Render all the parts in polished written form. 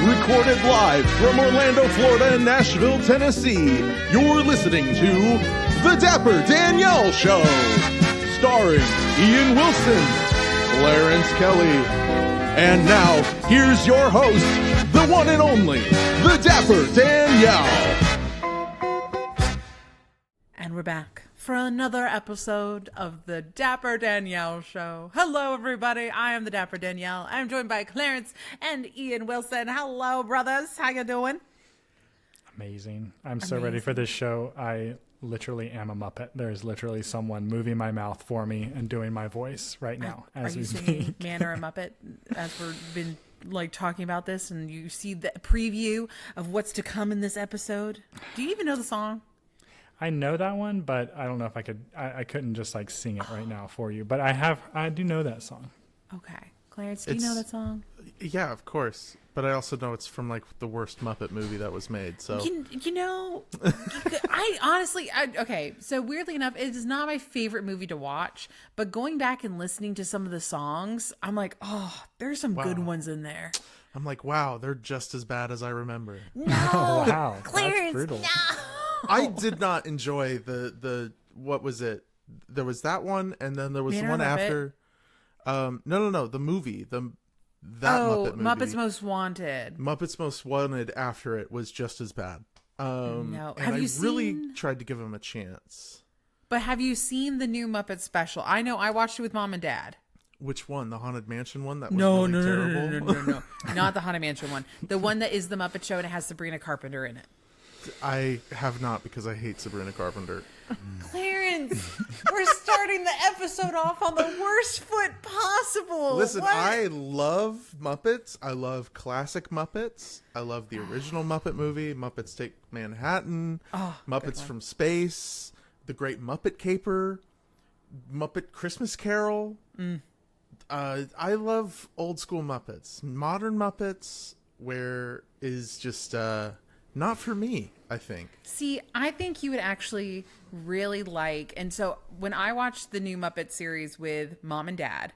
Recorded live from Orlando, Florida and Nashville, Tennessee, you're listening to The Dapper Danielle Show, starring Ian Wilson, Clarence Kelly. And now, here's your host, the one and only, The Dapper Danielle. And we're back for another episode of the Dapper Danielle Show. Hello, everybody. I am the Dapper Danielle. I'm joined by Clarence and Ian Wilson. Hello, brothers. How you doing? Amazing. I'm so ready for this show. I literally am a Muppet. There's literally someone moving my mouth for me and doing my voice right now. Are you singing Man or a Muppet as we've been talking about this, and you see the preview of what's to come in this episode? Do you even know the song? I know that one, but I don't know if I could. I couldn't just sing it right now for you. But I do know that song. Okay, Clarence, do you know that song? Yeah, of course. But I also know it's from the worst Muppet movie that was made. So you know, okay. So weirdly enough, it is not my favorite movie to watch. But going back and listening to some of the songs, I'm like, oh, there's some good ones in there. I'm like, wow, they're just as bad as I remember. No, wow, Clarence, that's brutal. no. I did not enjoy the what was it? There was that one, and then there was the one after. No, the movie, Muppet movie. Muppets Most Wanted. Muppets Most Wanted after it was just as bad. No, and I really tried to give him a chance. But have you seen the new Muppet special? I know I watched it with Mom and Dad. Which one? The Haunted Mansion one? That was really terrible? No. Not the Haunted Mansion one. The one that is the Muppet Show and it has Sabrina Carpenter in it. I have not, because I hate Sabrina Carpenter. Clarence, we're starting the episode off on the worst foot possible. Listen, I love Muppets. I love classic Muppets. I love the original Muppet movie, Muppets Take Manhattan, Muppets from Space, The Great Muppet Caper, Muppet Christmas Carol. I love old school Muppets. Modern Muppets, where is just... not for me, I think. See, I think you would actually really like... And so when I watched the new Muppet series with Mom and Dad,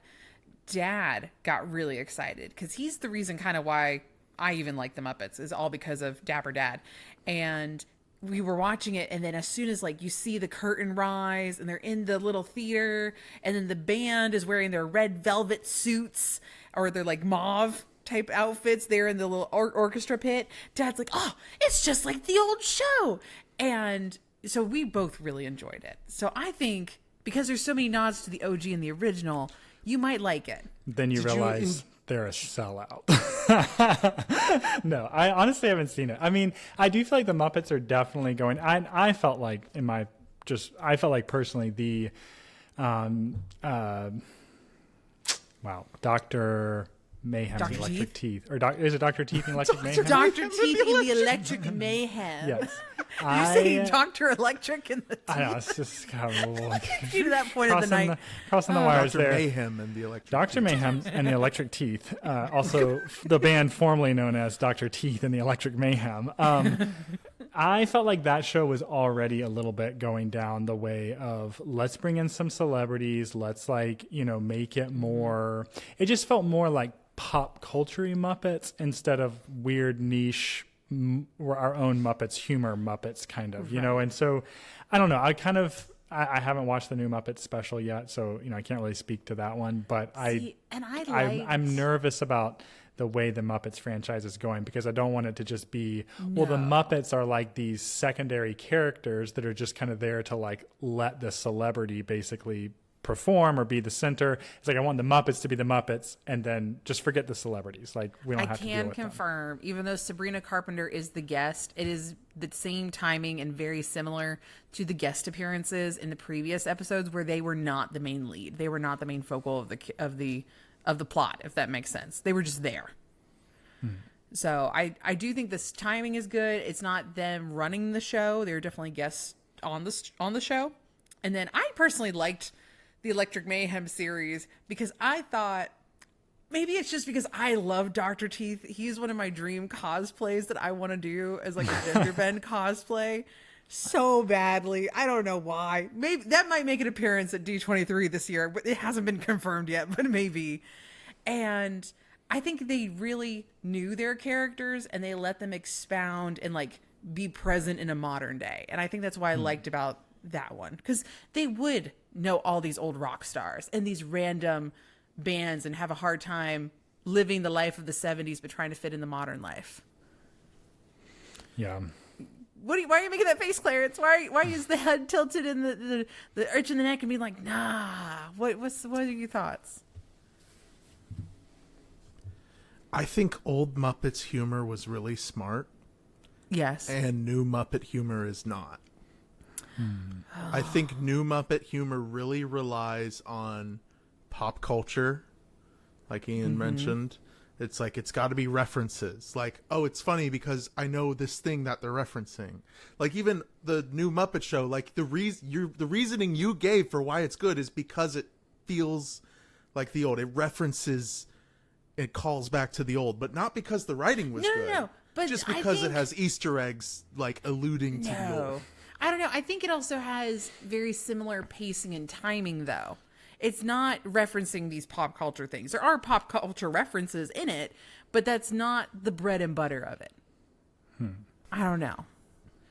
Dad got really excited because he's the reason kind of why I even like the Muppets, is all because of Dapper Dad. And we were watching it, and then as soon as you see the curtain rise and they're in the little theater, and then the band is wearing their red velvet suits, or they're mauve type outfits there in the little orchestra pit, Dad's like, oh, it's just like the old show. And so we both really enjoyed it. So I think because there's so many nods to the OG and the original, you might like it. Then you realize they're a sellout. No, I honestly haven't seen it. I mean, I do feel like the Muppets are definitely going. I felt like personally the Dr. Mayhem, Dr. the Electric Teeth? Teeth. Or is it Dr. Teeth and Electric Mayhem? Dr. Teeth in the Electric Mayhem. Yes. You're saying Dr. Electric in the teeth? I know, it's just kind of to that point of the night. Crossing the wires Dr. there. Mayhem and the Electric Dr. Teeth. Mayhem and the Electric Teeth. Also, the band formerly known as Dr. Teeth and the Electric Mayhem. I felt like that show was already a little bit going down the way of, let's bring in some celebrities. Let's make it more. It just felt more like pop culture-y Muppets instead of weird niche our own Muppets, humor Muppets kind of, and so I don't know. I haven't watched the new Muppet special yet, so I can't really speak to that one, but I'm nervous about the way the Muppets franchise is going, because I don't want it to just be, the Muppets are like these secondary characters that are just kind of there to let the celebrity basically perform or be the center. It's I want the Muppets to be the Muppets and then just forget the celebrities. We don't have to deal with them. I can confirm, even though Sabrina Carpenter is the guest, it is the same timing and very similar to the guest appearances in the previous episodes where they were not the main lead. They were not the main focal of the plot, if that makes sense. They were just there. So I do think this timing is good. It's not them running the show. They're definitely guests on the show. And then I personally liked the Electric Mayhem series because I thought, maybe it's just because I love Dr. Teeth. He's one of my dream cosplays that I want to do as a gender bend cosplay so badly. I don't know why. Maybe that might make an appearance at D23 this year, but it hasn't been confirmed yet, but maybe. And I think they really knew their characters and they let them expound and like be present in a modern day. And I think that's why I liked about that one, because they would know all these old rock stars and these random bands and have a hard time living the life of the 70s but trying to fit in the modern life. Yeah. Why are you making that face, Clarence? Why is the head tilted and the arch in the neck and being like, nah? What are your thoughts? I think old Muppets humor was really smart. Yes. And new Muppet humor is not. I think new Muppet humor really relies on pop culture, like Ian mentioned. It's like, it's got to be references. Like, oh, it's funny because I know this thing that they're referencing. Like, even the new Muppet Show, like, the reasoning you gave for why it's good is because it feels like the old. It references, it calls back to the old, but not because the writing was good. No, but just because it has Easter eggs, like, alluding to the old. I don't know. I think it also has very similar pacing and timing, though. It's not referencing these pop culture things. There are pop culture references in it, but that's not the bread and butter of it. I don't know.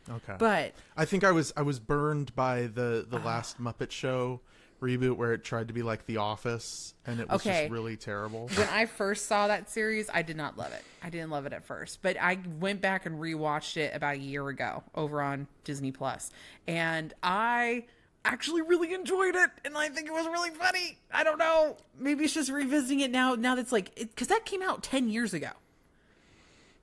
Okay. But I think I was burned by the last Muppet Show reboot where it tried to be like The Office, and it was just really terrible. When I first saw that series, I did not love it. I didn't love it at first, but I went back and rewatched it about a year ago over on Disney Plus, and I actually really enjoyed it, and I think it was really funny. I don't know, maybe it's just revisiting it now that's like, because that came out 10 years ago,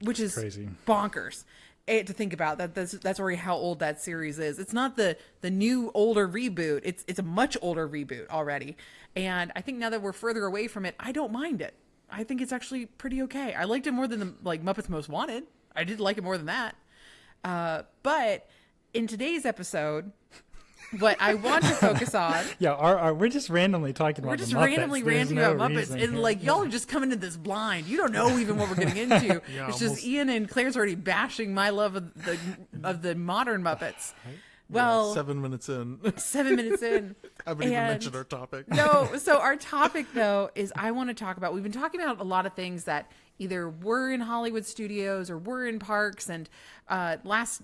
which is crazy, bonkers to think about. That's already how old that series is. It's not the new older reboot, it's a much older reboot already. And I think now that we're further away from it, I don't mind it. I think it's actually pretty okay. I liked it more than the Muppets Most Wanted. I did like it more than that. But in today's episode, what I want to focus on. Yeah, we're just randomly talking about the Muppets. We're just randomly ranting about Muppets. And like, y'all are just coming into this blind. You don't know even what we're getting into. It's just Ian and Claire's already bashing my love of the modern Muppets. Well, 7 minutes in. 7 minutes in. I haven't even mentioned our topic. No, so our topic, though, is I want to talk about, we've been talking about a lot of things that either were in Hollywood studios or were in parks. And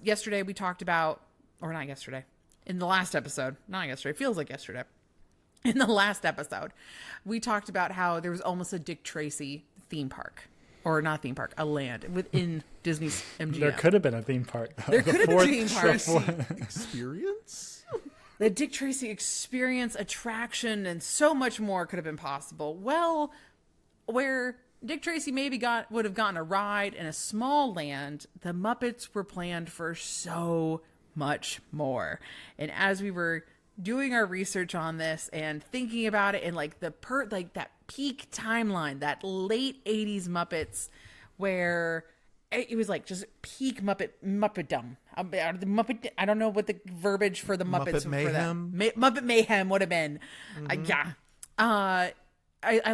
yesterday we talked about, or not yesterday, in the last episode, not yesterday, feels like yesterday. In the last episode, we talked about how there was almost a Dick Tracy theme park. Or not theme park, a land within Disney's MGM. There could have been a theme park. There could have been a theme park. Experience? The Dick Tracy experience, attraction, and so much more could have been possible. Well, where Dick Tracy maybe would have gotten a ride in a small land, the Muppets were planned for so much more. And as we were doing our research on this and thinking about it, and like that peak timeline, that late 80s Muppets, where it was like just peak Muppetdom. I don't know what the verbiage for the Muppets Muppet Mayhem. For that. Muppet Mayhem would have been. I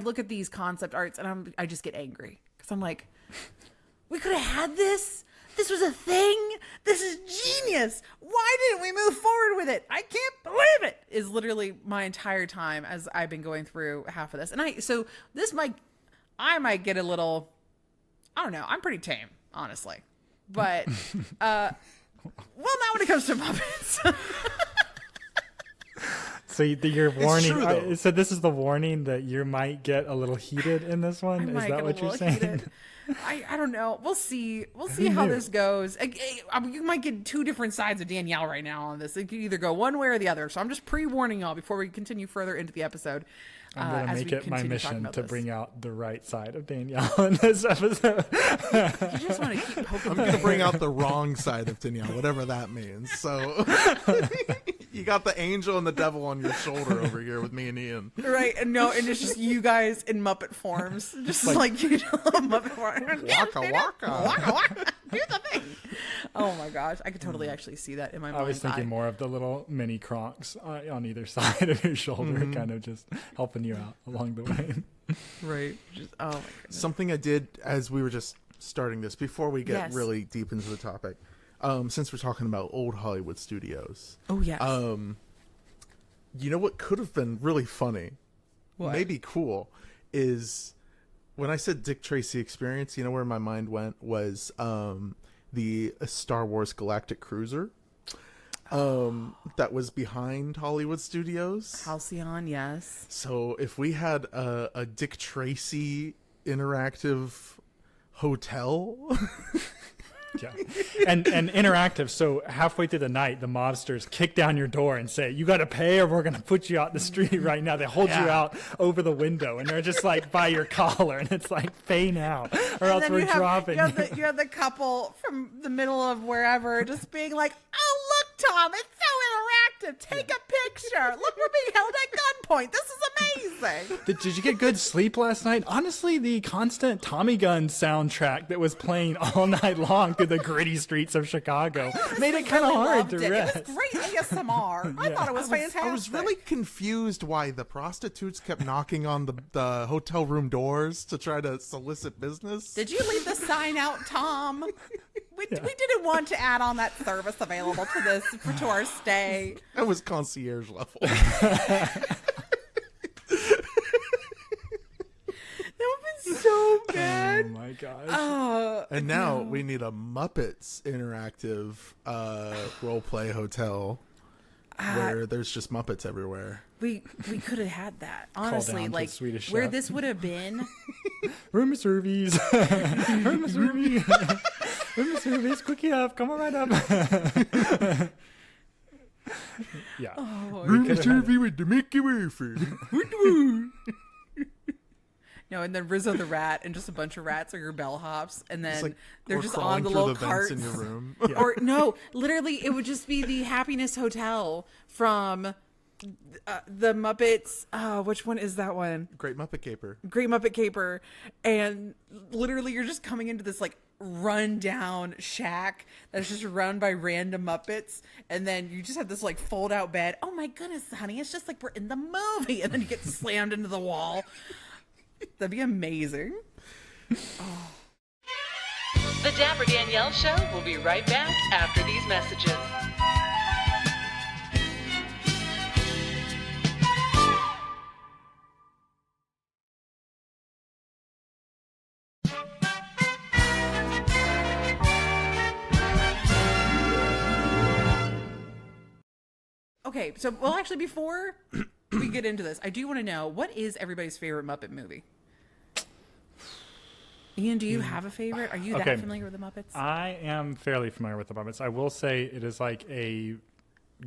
look at these concept arts and I just get angry because I'm like, we could have had this. This was a thing. This is genius. Why didn't we move forward with it? I can't believe it. Is literally my entire time as I've been going through half of this. And I might get a little, I don't know. I'm pretty tame, honestly. But, well, not when it comes to Muppets. So your warning. So this is the warning that you might get a little heated in this one. Is that what you're saying? Heated. I don't know. We'll see. We'll see how this goes. You might get two different sides of Danielle right now on this. It could either go one way or the other. So I'm just pre-warning y'all before we continue further into the episode. I'm going to make it my mission to bring out the right side of Danielle in this episode. You just want to keep hoping. I'm going to bring out the wrong side of Danielle, whatever that means. So you got the angel and the devil on your shoulder over here with me and Ian. Right. And it's just you guys in Muppet forms. Just like Muppet forms. Waka waka. Waka waka. Do the thing. Oh my gosh. I could totally actually see that in my mind. I was thinking more of the little mini Kronks on either side of your shoulder, kind of just helping you out along the way. Right. Oh my goodness. Something I did as we were just starting this, before we get really deep into the topic, since we're talking about old Hollywood studios. Oh, yes. You know what could have been really funny, maybe cool, is when I said Dick Tracy experience, you know where my mind went was the Star Wars Galactic Cruiser that was behind Hollywood Studios. Halcyon, yes. So if we had a Dick Tracy interactive hotel. Yeah. And interactive. So halfway through the night, the mobsters kick down your door and say, "You got to pay or we're going to put you out in the street right now." They hold you out over the window and they're just like by your collar and it's like, "Pay now or else we're dropping." You have the couple from the middle of wherever just being like, "Oh, look, Tom, it's so interactive. Take a picture. Look, we're being held at gunpoint. This is amazing." Did you get good sleep last night? Honestly, the constant Tommy Gun soundtrack that was playing all night long through the gritty streets of Chicago made it kind of hard to rest. It was great ASMR. I thought it was fantastic. I was really confused why the prostitutes kept knocking on the hotel room doors to try to solicit business. Did you leave the sign out, Tom? We didn't want to add on that service available to our stay. That was concierge level. That would be so good. Oh my gosh. And now we need a Muppets interactive role play hotel where there's just Muppets everywhere. We could have had that. Honestly, down to like the Swedish where chef. this would have been. Room service. Room service. Room service. Quick up. Come on right up. Yeah. Room service with the Mickey wafer. No, and then Rizzo the rat and just a bunch of rats are your bellhops, and then they're Or just crawling on the through little vents carts. in your room. Yeah. Or no, literally, it would just be the Happiness Hotel from the Muppets. Which one is that one? Great Muppet Caper. Great Muppet Caper, and literally you're just coming into this like run-down shack that's just run by random Muppets, and then you just have this like fold-out bed. Oh my goodness, honey, it's just like we're in the movie, and then you get slammed into the wall. That'd be amazing. The Dapper Danielle Show will be right back after these messages. Okay, so well, actually, before we get into this, I do want to know, what is everybody's favorite Muppet movie? Ian, do you have a favorite? Are you that familiar with the Muppets? I am fairly familiar with the Muppets. I will say it is like a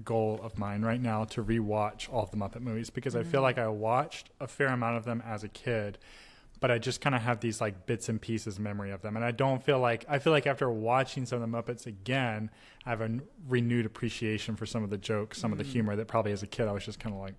goal of mine right now to rewatch all of the Muppet movies because I feel like I watched a fair amount of them as a kid, but I just kind of have these like bits and pieces memory of them. And I feel like after watching some of the Muppets again, I have a renewed appreciation for some of the jokes, some of the humor that probably as a kid I was just kind of like.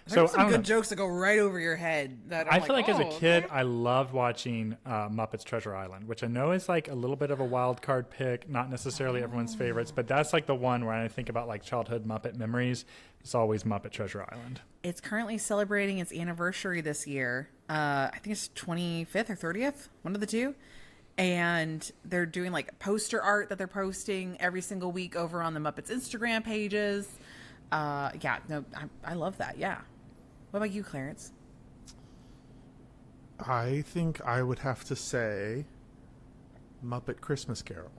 There's some good jokes that go right over your head. That I feel like as a kid, I loved watching Muppets Treasure Island, which I know is like a little bit of a wild card pick, not necessarily everyone's favorites, but that's like the one where I think about like childhood Muppet memories. It's always Muppet Treasure Island. It's currently celebrating its anniversary this year. I think it's 25th or 30th, one of the two. And they're doing like poster art that they're posting every single week over on the Muppets Instagram pages. I love that. Yeah. What about you, Clarence? I think I would have to say Muppet Christmas Carol.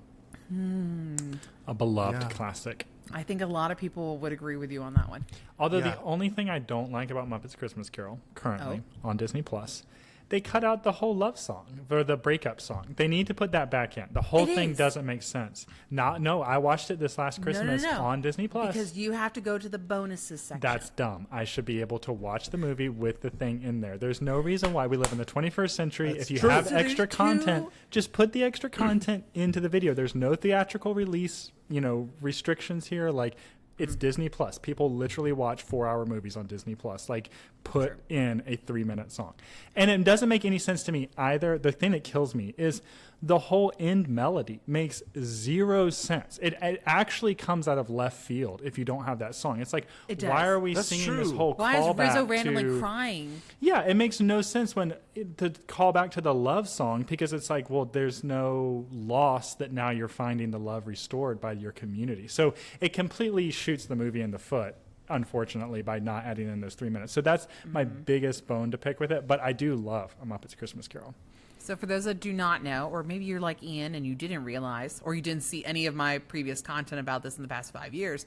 A beloved classic. I think a lot of people would agree with you on that one. Although the only thing I don't like about Muppets Christmas Carol currently on Disney Plus, they cut out the whole love song or the breakup song. They need to put that back in. The whole thing doesn't make sense. I watched it this last Christmas on Disney Plus. Because you have to go to the bonuses section. That's dumb. I should be able to watch the movie with the thing in there. There's no reason why we live in the 21st century. If you have extra content, just put the extra content into the video. There's no theatrical release, restrictions here. Like, it's Disney Plus. People literally watch 4-hour movies on Disney Plus. Like, put in a 3-minute song. And it doesn't make any sense to me either. The thing that kills me is the whole end melody makes zero sense. It actually comes out of left field if you don't have that song. It's like, why are we singing this whole Why is callback Rizzo randomly crying? Yeah, it makes no sense to call back to the love song because it's like, well, there's no loss that now you're finding the love restored by your community. So it completely shoots the movie in the foot. unfortunately, by not adding in those 3 minutes. So that's my biggest bone to pick with it. But I do love A Muppet's Christmas Carol. So for those that do not know, or maybe you're like Ian and you didn't realize, or you didn't see any of my previous content about this in the past 5 years,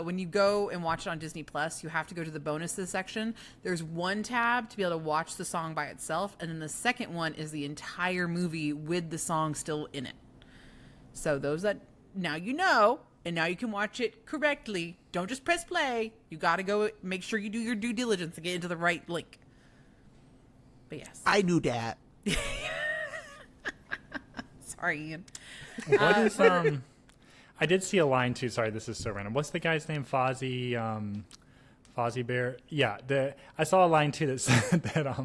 when you go and watch it on Disney Plus, you have to go to the bonuses section. There's one tab to be able to watch the song by itself, and then the second one is the entire movie with the song still in it. So those that now you know, and now you can watch it correctly. Don't just press play. You got to go make sure you do your due diligence to get into the right link. But yes. I knew that. Sorry, Ian. What is I did see a line too. Sorry, this is so random. What's the guy's name? Fozzie Bear. Yeah, I saw a line too that said that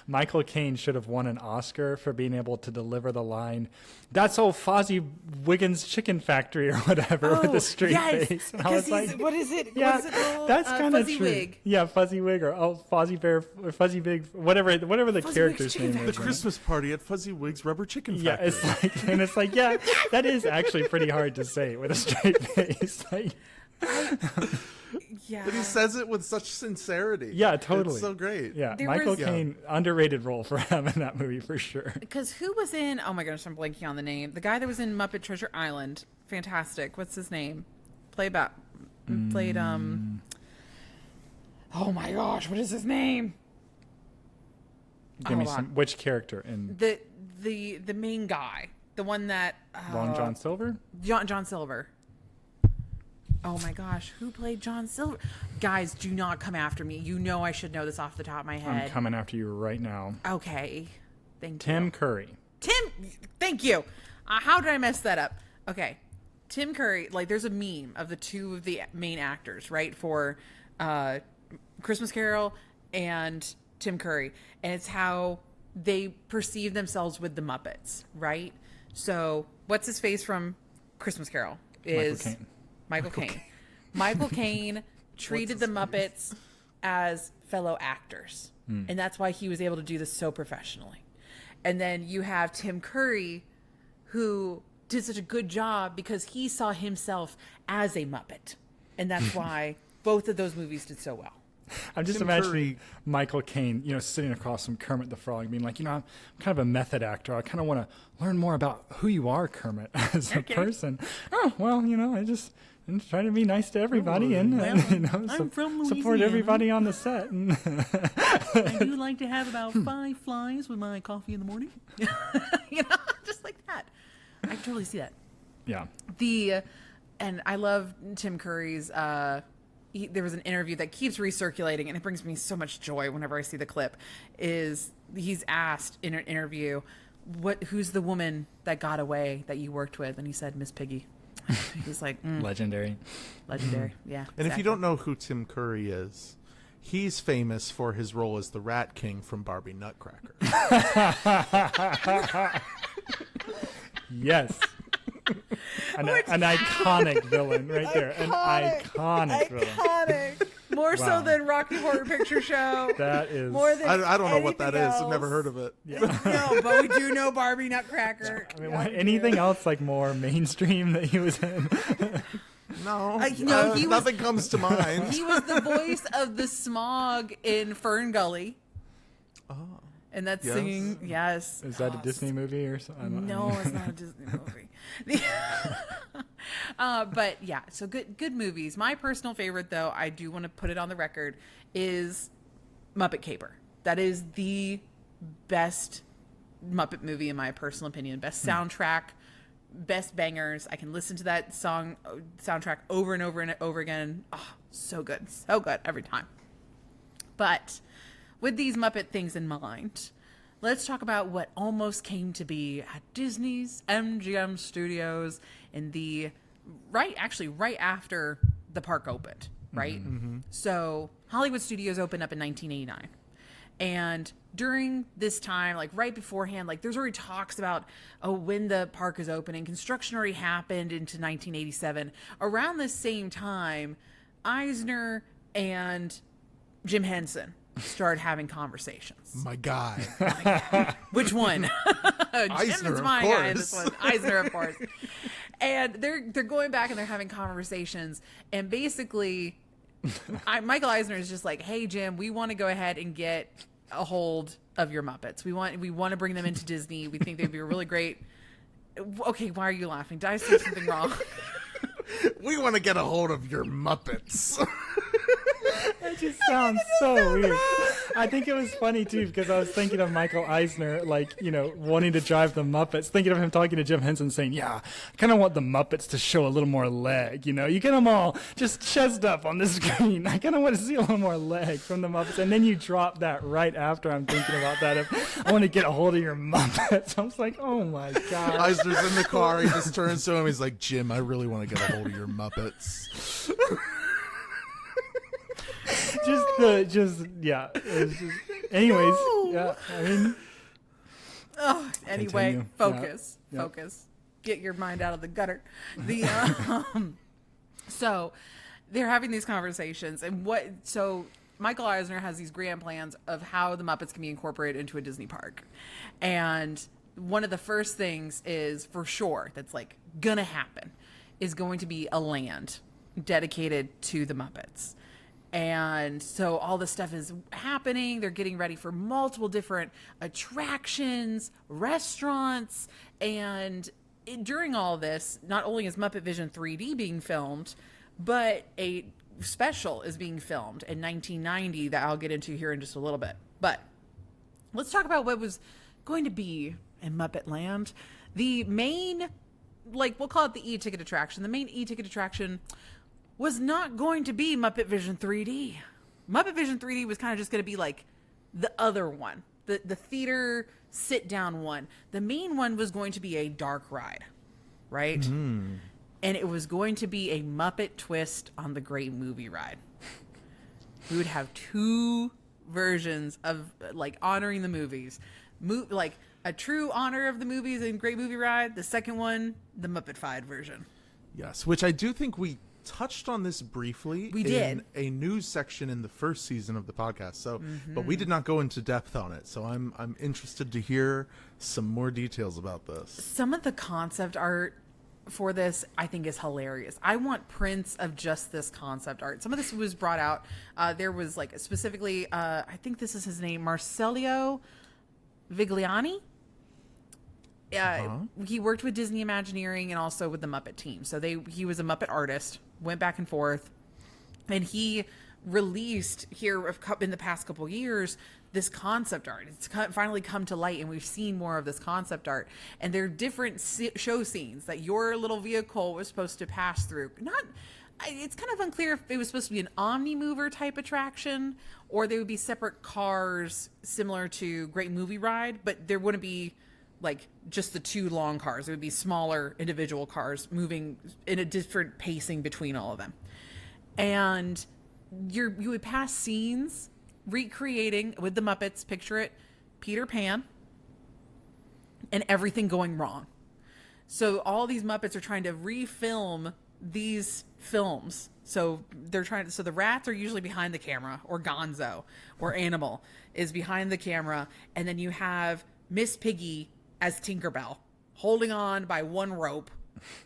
Michael Caine should have won an Oscar for being able to deliver the line, "That's old Fozzie Wiggins' Chicken Factory" or whatever, with a straight face. And I was like, what is it? yeah, What is it called? that's kind of Fuzzy true. Wig. Yeah, Fuzzy Wig or Fozzie Bear or Fuzzy Big, whatever the Fuzzy character's Wig's Chicken name The is. Christmas party at Fuzzy Wig's Rubber Chicken Yeah, Factory. it's like, yeah, that is actually pretty hard to say with a straight face. Like, Yeah. But he says it with such sincerity. yeah, totally. It's so great. Yeah, There Michael was- Caine, underrated role for him in that movie for sure. Because who was in? Oh my gosh, I'm blanking on the name. The guy that was in Muppet Treasure Island. Fantastic. What's his name? Played. Oh my gosh, what is his name? Give me Hold some. on. Which character in The main guy, the one that Long John Silver? John Silver. Oh my gosh, who played John Silver? Guys, do not come after me. You know I should know this off the top of my I'm head. coming after you right now. Okay, thank you. Tim Curry. Thank you. How did I mess that up? Okay, Tim Curry. Like, there's a meme of the two of the main actors, right, for Christmas Carol and Tim Curry, and it's how they perceive themselves with the Muppets, right? So, what's his face from Christmas Carol is Michael Caine. Michael Caine treated the Muppets as fellow actors, and that's why he was able to do this so professionally. And then you have Tim Curry, who did such a good job because he saw himself as a Muppet, and that's why both of those movies did so well. I'm just imagining Michael Caine, sitting across from Kermit the Frog, being like, I'm kind of a method actor. I kind of want to learn more about who you are, Kermit, as a person. Oh, well, I just try to be nice to everybody and I'm from support Louisiana. everybody on the set. And I do like to have about 5 flies with my coffee in the morning. Just like that. I totally see that. yeah. And I love Tim Curry's, there was an interview that keeps recirculating, and it brings me so much joy whenever I see the clip, is he's asked in an interview, who's the woman that got away that you worked with? And he said, Miss Piggy. He's like, Legendary. Yeah. And if you don't know who Tim Curry is, he's famous for his role as the Rat King from Barbie Nutcracker. Yes. An iconic villain right there. An iconic villain. Iconic. More so Wow. than Rocky Horror Picture Show. That is. More than I don't know what that anything is. I've else. never heard of it. No, but we do know Barbie Nutcracker. I mean, anything else like more mainstream that he was in? No, no, he was- nothing comes to mind. He was the voice of the Smog in Fern Gully. Oh. And that's Yes. singing, yes. Is that a Disney movie or something? No, it's not a Disney movie. But yeah, so good movies. My personal favorite, though, I do want to put it on the record, is Muppet Caper. That is the best Muppet movie in my personal opinion. Best soundtrack, best bangers. I can listen to that soundtrack over and over and over again. Oh, so good every time. But with these Muppet things in mind, let's talk about what almost came to be at Disney's MGM Studios in right after the park opened, right? Mm-hmm. So Hollywood Studios opened up in 1989. And during this time, like right beforehand, like there's already talks about, when the park is opening. Construction already happened into 1987. Around the same time, Eisner and Jim Henson started having conversations. My guy. Which one? Eisner, Jim's of my guy in course. this one. Eisner, of course. And they're going back and they're having conversations. And basically, Michael Eisner is just like, hey, Jim, we want to go ahead and get a hold of your Muppets. We want to bring them into Disney. We think they'd be really great. Okay, why are you laughing? Did I say something wrong? We want to get a hold of your Muppets. That just sounds so weird. I think it was funny too because I was thinking of Michael Eisner, like, wanting to drive the Muppets, thinking of him talking to Jim Henson saying, yeah, I kind of want the Muppets to show a little more leg, you get them all just chest up on the screen. I kind of want to see a little more leg from the Muppets. And then you drop that right after I'm thinking about that. If I want to get a hold of your Muppets. I was like, oh my God. Eisner's in the car. He just turns to him. He's like, Jim, I really want to get a hold of your Muppets. Yeah. It was just, anyways, yeah. I mean. Anyway, continue. focus. Yeah. Focus. Get your mind out of the gutter. So they're having these conversations, and so Michael Eisner has these grand plans of how the Muppets can be incorporated into a Disney park. And one of the first things is, for sure, that's like gonna happen, is going to be a land dedicated to the Muppets. And so all this stuff is happening. They're getting ready for multiple different attractions, restaurants. And during all this, not only is Muppet Vision 3D being filmed, but a special is being filmed in 1990 that I'll get into here in just a little bit. But let's talk about what was going to be in Muppetland. The main, we'll call it the e-ticket attraction. The main e-ticket attraction was not going to be Muppet Vision 3D. Muppet Vision 3D was kind of just going to be like the other one, the theater sit-down one. The main one was going to be a dark ride, right? Mm. And it was going to be a Muppet twist on the Great Movie Ride. We would have two versions of honoring the movies. A true honor of the movies and Great Movie Ride. The second one, the Muppet-fied version. Yes, which I do think we touched on this briefly. We did. In a news section in the first season of the podcast. So, but we did not go into depth on it. So I'm interested to hear some more details about this. Some of the concept art for this, I think, is hilarious. I want prints of just this concept art. Some of this was brought out. There was specifically, I think this is his name, Marcello Vigliani. He worked with Disney Imagineering and also with the Muppet team. So he was a Muppet artist, went back and forth, and he released here in the past couple years this concept art. It's finally come to light, and we've seen more of this concept art. And there are different show scenes that your little vehicle was supposed to pass through. It's kind of unclear if it was supposed to be an Omni-Mover type attraction, or they would be separate cars similar to Great Movie Ride, but there wouldn't be just the two long cars. It would be smaller individual cars moving in a different pacing between all of them. And you would pass scenes recreating with the Muppets, picture it, Peter Pan, and everything going wrong. So all these Muppets are trying to refilm these films. So the rats are usually behind the camera, or Gonzo or Animal is behind the camera. And then you have Miss Piggy as Tinkerbell holding on by one rope.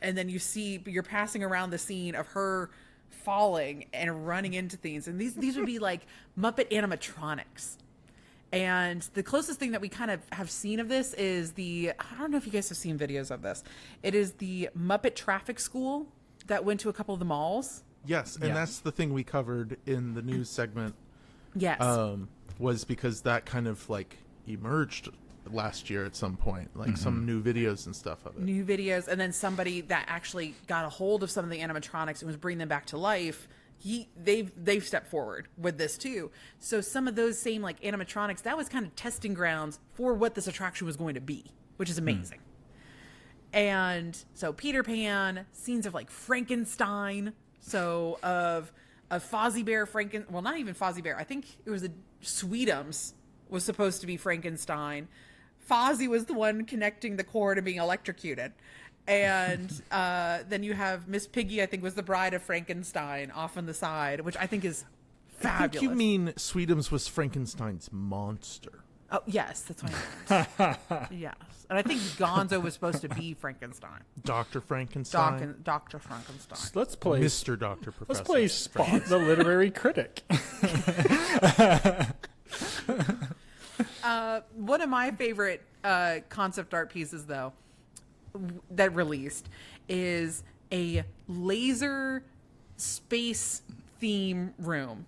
And then you're passing around the scene of her falling and running into things. And these would be like Muppet animatronics. And the closest thing that we kind of have seen of this is I don't know if you guys have seen videos of this. It is the Muppet Traffic School that went to a couple of the malls. Yes, and that's the thing we covered in the news segment. Yes. Was because that kind of emerged last year at some point, some new videos and stuff of it. New videos, and then somebody that actually got a hold of some of the animatronics and was bringing them back to life. They've stepped forward with this too. So some of those same animatronics, that was kind of testing grounds for what this attraction was going to be, which is amazing. And so Peter Pan, scenes of Frankenstein, so of Fozzie Bear, well, not even Fozzie Bear. I think it was the Sweetums was supposed to be Frankenstein. Fozzie was the one connecting the cord and being electrocuted. And then you have Miss Piggy, I think, was the bride of Frankenstein off on the side, which I think is fabulous. I think you mean Sweetums was Frankenstein's monster. Oh, yes, that's what I meant. Yes. And I think Gonzo was supposed to be Frankenstein. Dr. Frankenstein. Dr. Frankenstein. Let's play Mr. Dr. Professor. Let's play Spot, the literary critic. One of my favorite concept art pieces, though, that released is a laser space theme room.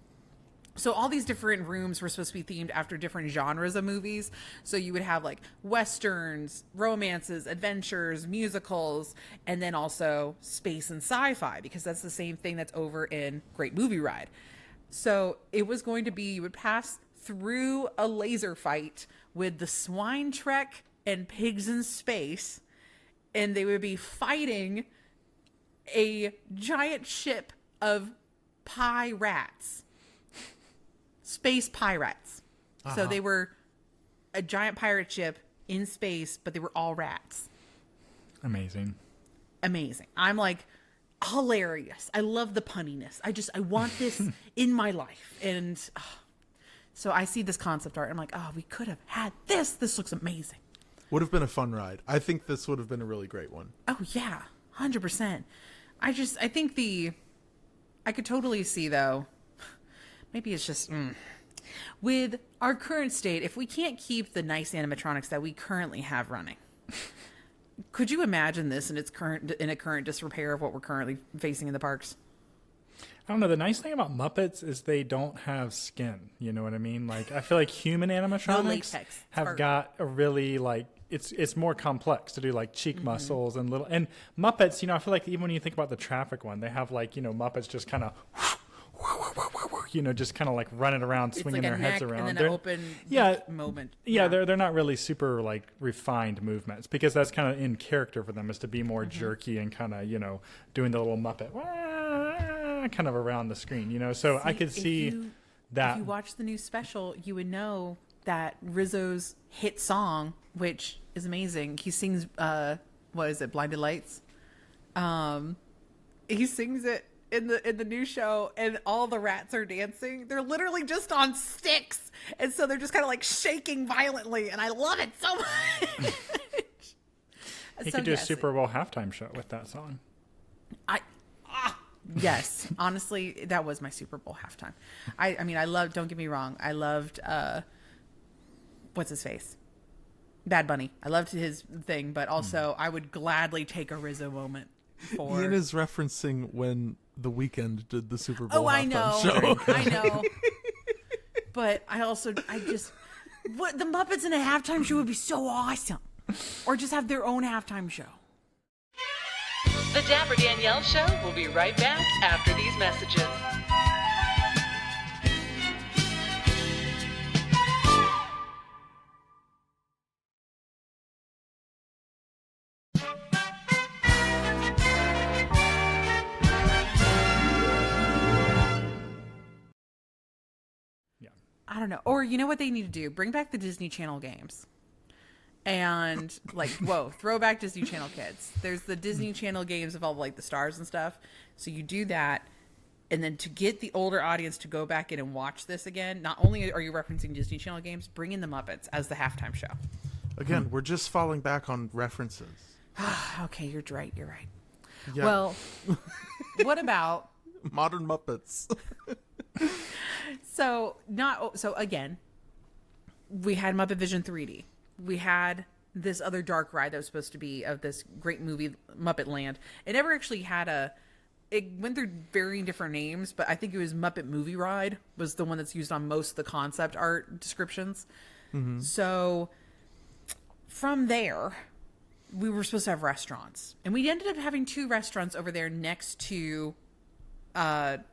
So all these different rooms were supposed to be themed after different genres of movies. So you would have like westerns, romances, adventures, musicals, and then also space and sci-fi, because that's the same thing that's over in Great Movie Ride. So it was going to be, you would pass through a laser fight with the Swine Trek and Pigs in Space, and they would be fighting a giant ship of pie rats. Space pirates. So they were a giant pirate ship in space, but they were all rats. Amazing. I'm like, hilarious. I love the punniness. I want this in my life. And so I see this concept art. I'm like, we could have had this. This looks amazing. Would have been a fun ride. I think this would have been a really great one. Oh, yeah. 100%. I think I could totally see, though, maybe it's just with our current state, if we can't keep the nice animatronics that we currently have running, could you imagine this in a current disrepair of what we're currently facing in the parks? I don't know. The nice thing about Muppets is they don't have skin. You know what I mean? Like, I feel like human animatronics have got a really, like, it's more complex to do, like cheek muscles and Muppets, I feel like even when you think about the traffic one, they have like, Muppets just kind of just kind of like running around, swinging their heads around. And then an open moment. Yeah, they're not really super like refined movements, because that's kind of in character for them, is to be more jerky and kind of, doing the little Muppet kind of around the screen, So I could see that. If you watch the new special, you would know that Rizzo's hit song, which is amazing. He sings, what is it, Blinded Lights? He sings it in the new show, and all the rats are dancing. They're literally just on sticks, and so they're just kind of like shaking violently, and I love it so much. He could do a Super Bowl halftime show with that song. Yes, honestly, that was my Super Bowl halftime. I mean, I loved, don't get me wrong, I loved what's his face, Bad Bunny. I loved his thing, but also I would gladly take a Rizzo moment. Ian is referencing when The Weeknd did the Super Bowl halftime show. I know. But what the Muppets in a halftime show would be so awesome. Or just have their own halftime show. The Dapper Danielle Show will be right back after these messages. I don't know. Or you know what they need to do? Bring back the Disney Channel games. And throwback Disney Channel kids. There's the Disney Channel games of all like the stars and stuff. So you do that. And then to get the older audience to go back in and watch this again, not only are you referencing Disney Channel games, bring in the Muppets as the halftime show. Again, we're just falling back on references. Okay, you're right. Yeah. Well, what about Modern Muppets? So again, we had Muppet Vision 3D. We had this other dark ride that was supposed to be of this great movie, Muppetland. It never actually it went through varying different names, but I think it was Muppet Movie Ride was the one that's used on most of the concept art descriptions. Mm-hmm. So from there, we were supposed to have restaurants. And we ended up having 2 restaurants over there next to Muppet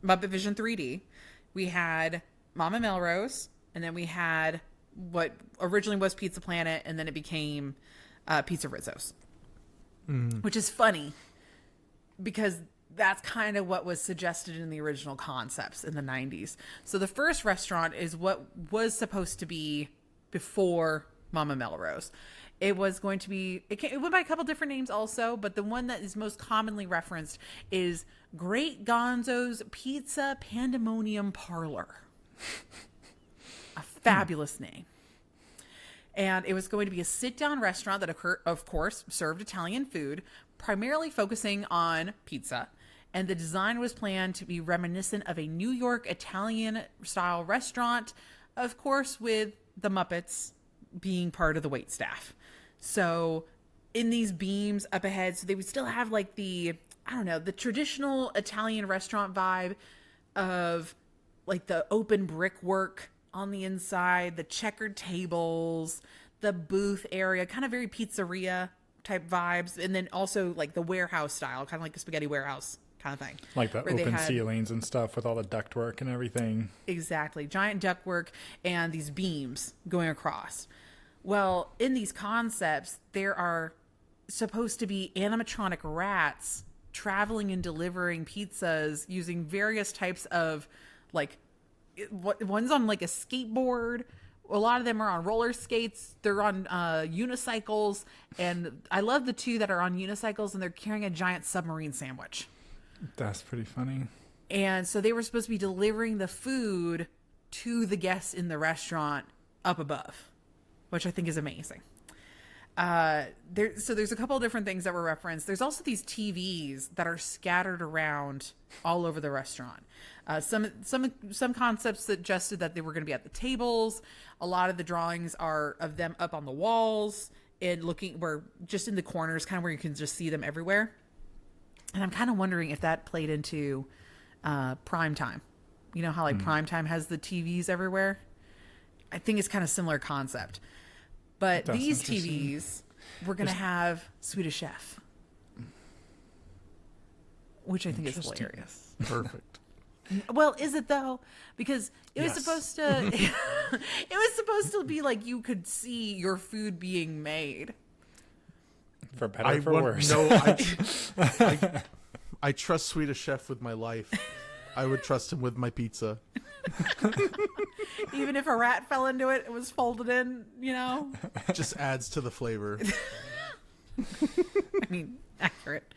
Vision 3D. We had Mama Melrose, and then we had what originally was Pizza Planet, and then it became Pizza Rizzo's, which is funny because that's kind of what was suggested in the original concepts in the 90s. So the first restaurant is what was supposed to be before Mama Melrose. It was going to be, it went by a couple different names also, but the one that is most commonly referenced is Great Gonzo's Pizza Pandemonium Parlor. A fabulous name. And it was going to be a sit-down restaurant that, of course, served Italian food, primarily focusing on pizza. And the design was planned to be reminiscent of a New York Italian-style restaurant, of course, with the Muppets being part of the waitstaff. So in these beams up ahead, so they would still have like the traditional Italian restaurant vibe of like the open brickwork on the inside, the checkered tables, the booth area, kind of very pizzeria type vibes. And then also like the warehouse style, kind of like a spaghetti warehouse kind of thing. Like the open ceilings and stuff with all the ductwork and everything. Exactly. Giant ductwork and these beams going across. Well, in these concepts, there are supposed to be animatronic rats traveling and delivering pizzas using various types of like one's on like a skateboard. A lot of them are on roller skates. They're on unicycles. And I love the two that are on unicycles and they're carrying a giant submarine sandwich. That's pretty funny. And so they were supposed to be delivering the food to the guests in the restaurant up above, which I think is amazing. So there's a couple of different things that were referenced. There's also these TVs that are scattered around all over the restaurant. Some concepts suggested that they were going to be at the tables. A lot of the drawings are of them up on the walls and where just in the corners, kind of where you can just see them everywhere. And I'm kind of wondering if that played into prime time. You know how like prime time has the TVs everywhere? I think it's kind of similar concept. But That's these TVs, we're going to have Swedish Chef, which I think is hilarious. Perfect. Well, is it though? Because it was Yes. supposed to it was supposed to be like you could see your food being made. For better or for worse. No, I trust Swedish Chef with my life. I would trust him with my pizza. Even if a rat fell into it, it was folded in, you know? Just adds to the flavor. I mean, accurate.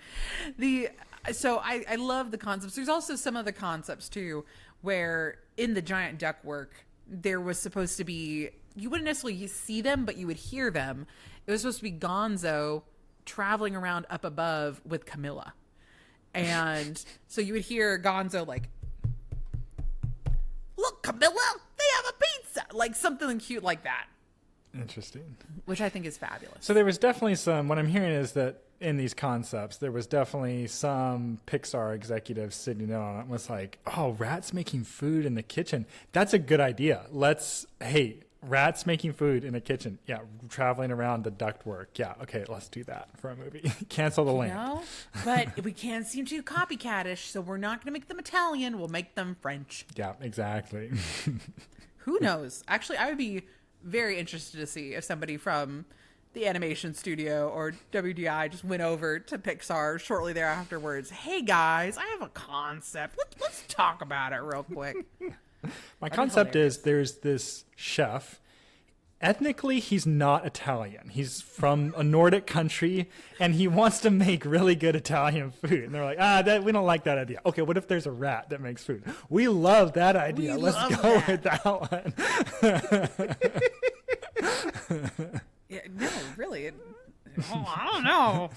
So I love the concepts. There's also some other concepts too, where in the giant ductwork, there was supposed to be, you wouldn't necessarily see them, but you would hear them. It was supposed to be Gonzo traveling around up above with Camilla. And so you would hear Gonzo like, "Look, Camilla, they have a pizza!" Like something cute like that. Interesting. Which I think is fabulous. So there was definitely what I'm hearing is that in these concepts, there was definitely some Pixar executives sitting down on it and was like, oh, rats making food in the kitchen. That's a good idea. Rats making food in a kitchen. Yeah, traveling around the ductwork. Yeah, okay, let's do that for a movie. Cancel the land. No, but we can't seem too copycatish, so we're not going to make them Italian. We'll make them French. Yeah, exactly. Who knows? Actually, I would be very interested to see if somebody from the animation studio or WDI just went over to Pixar shortly there afterwards. Hey guys, I have a concept. Let's talk about it real quick. My concept is there's this chef. Ethnically, he's not Italian. He's from a Nordic country, and he wants to make really good Italian food. And they're like, we don't like that idea. Okay, what if there's a rat that makes food? We love that idea. Let's go with that one. Yeah, no, really. I don't know.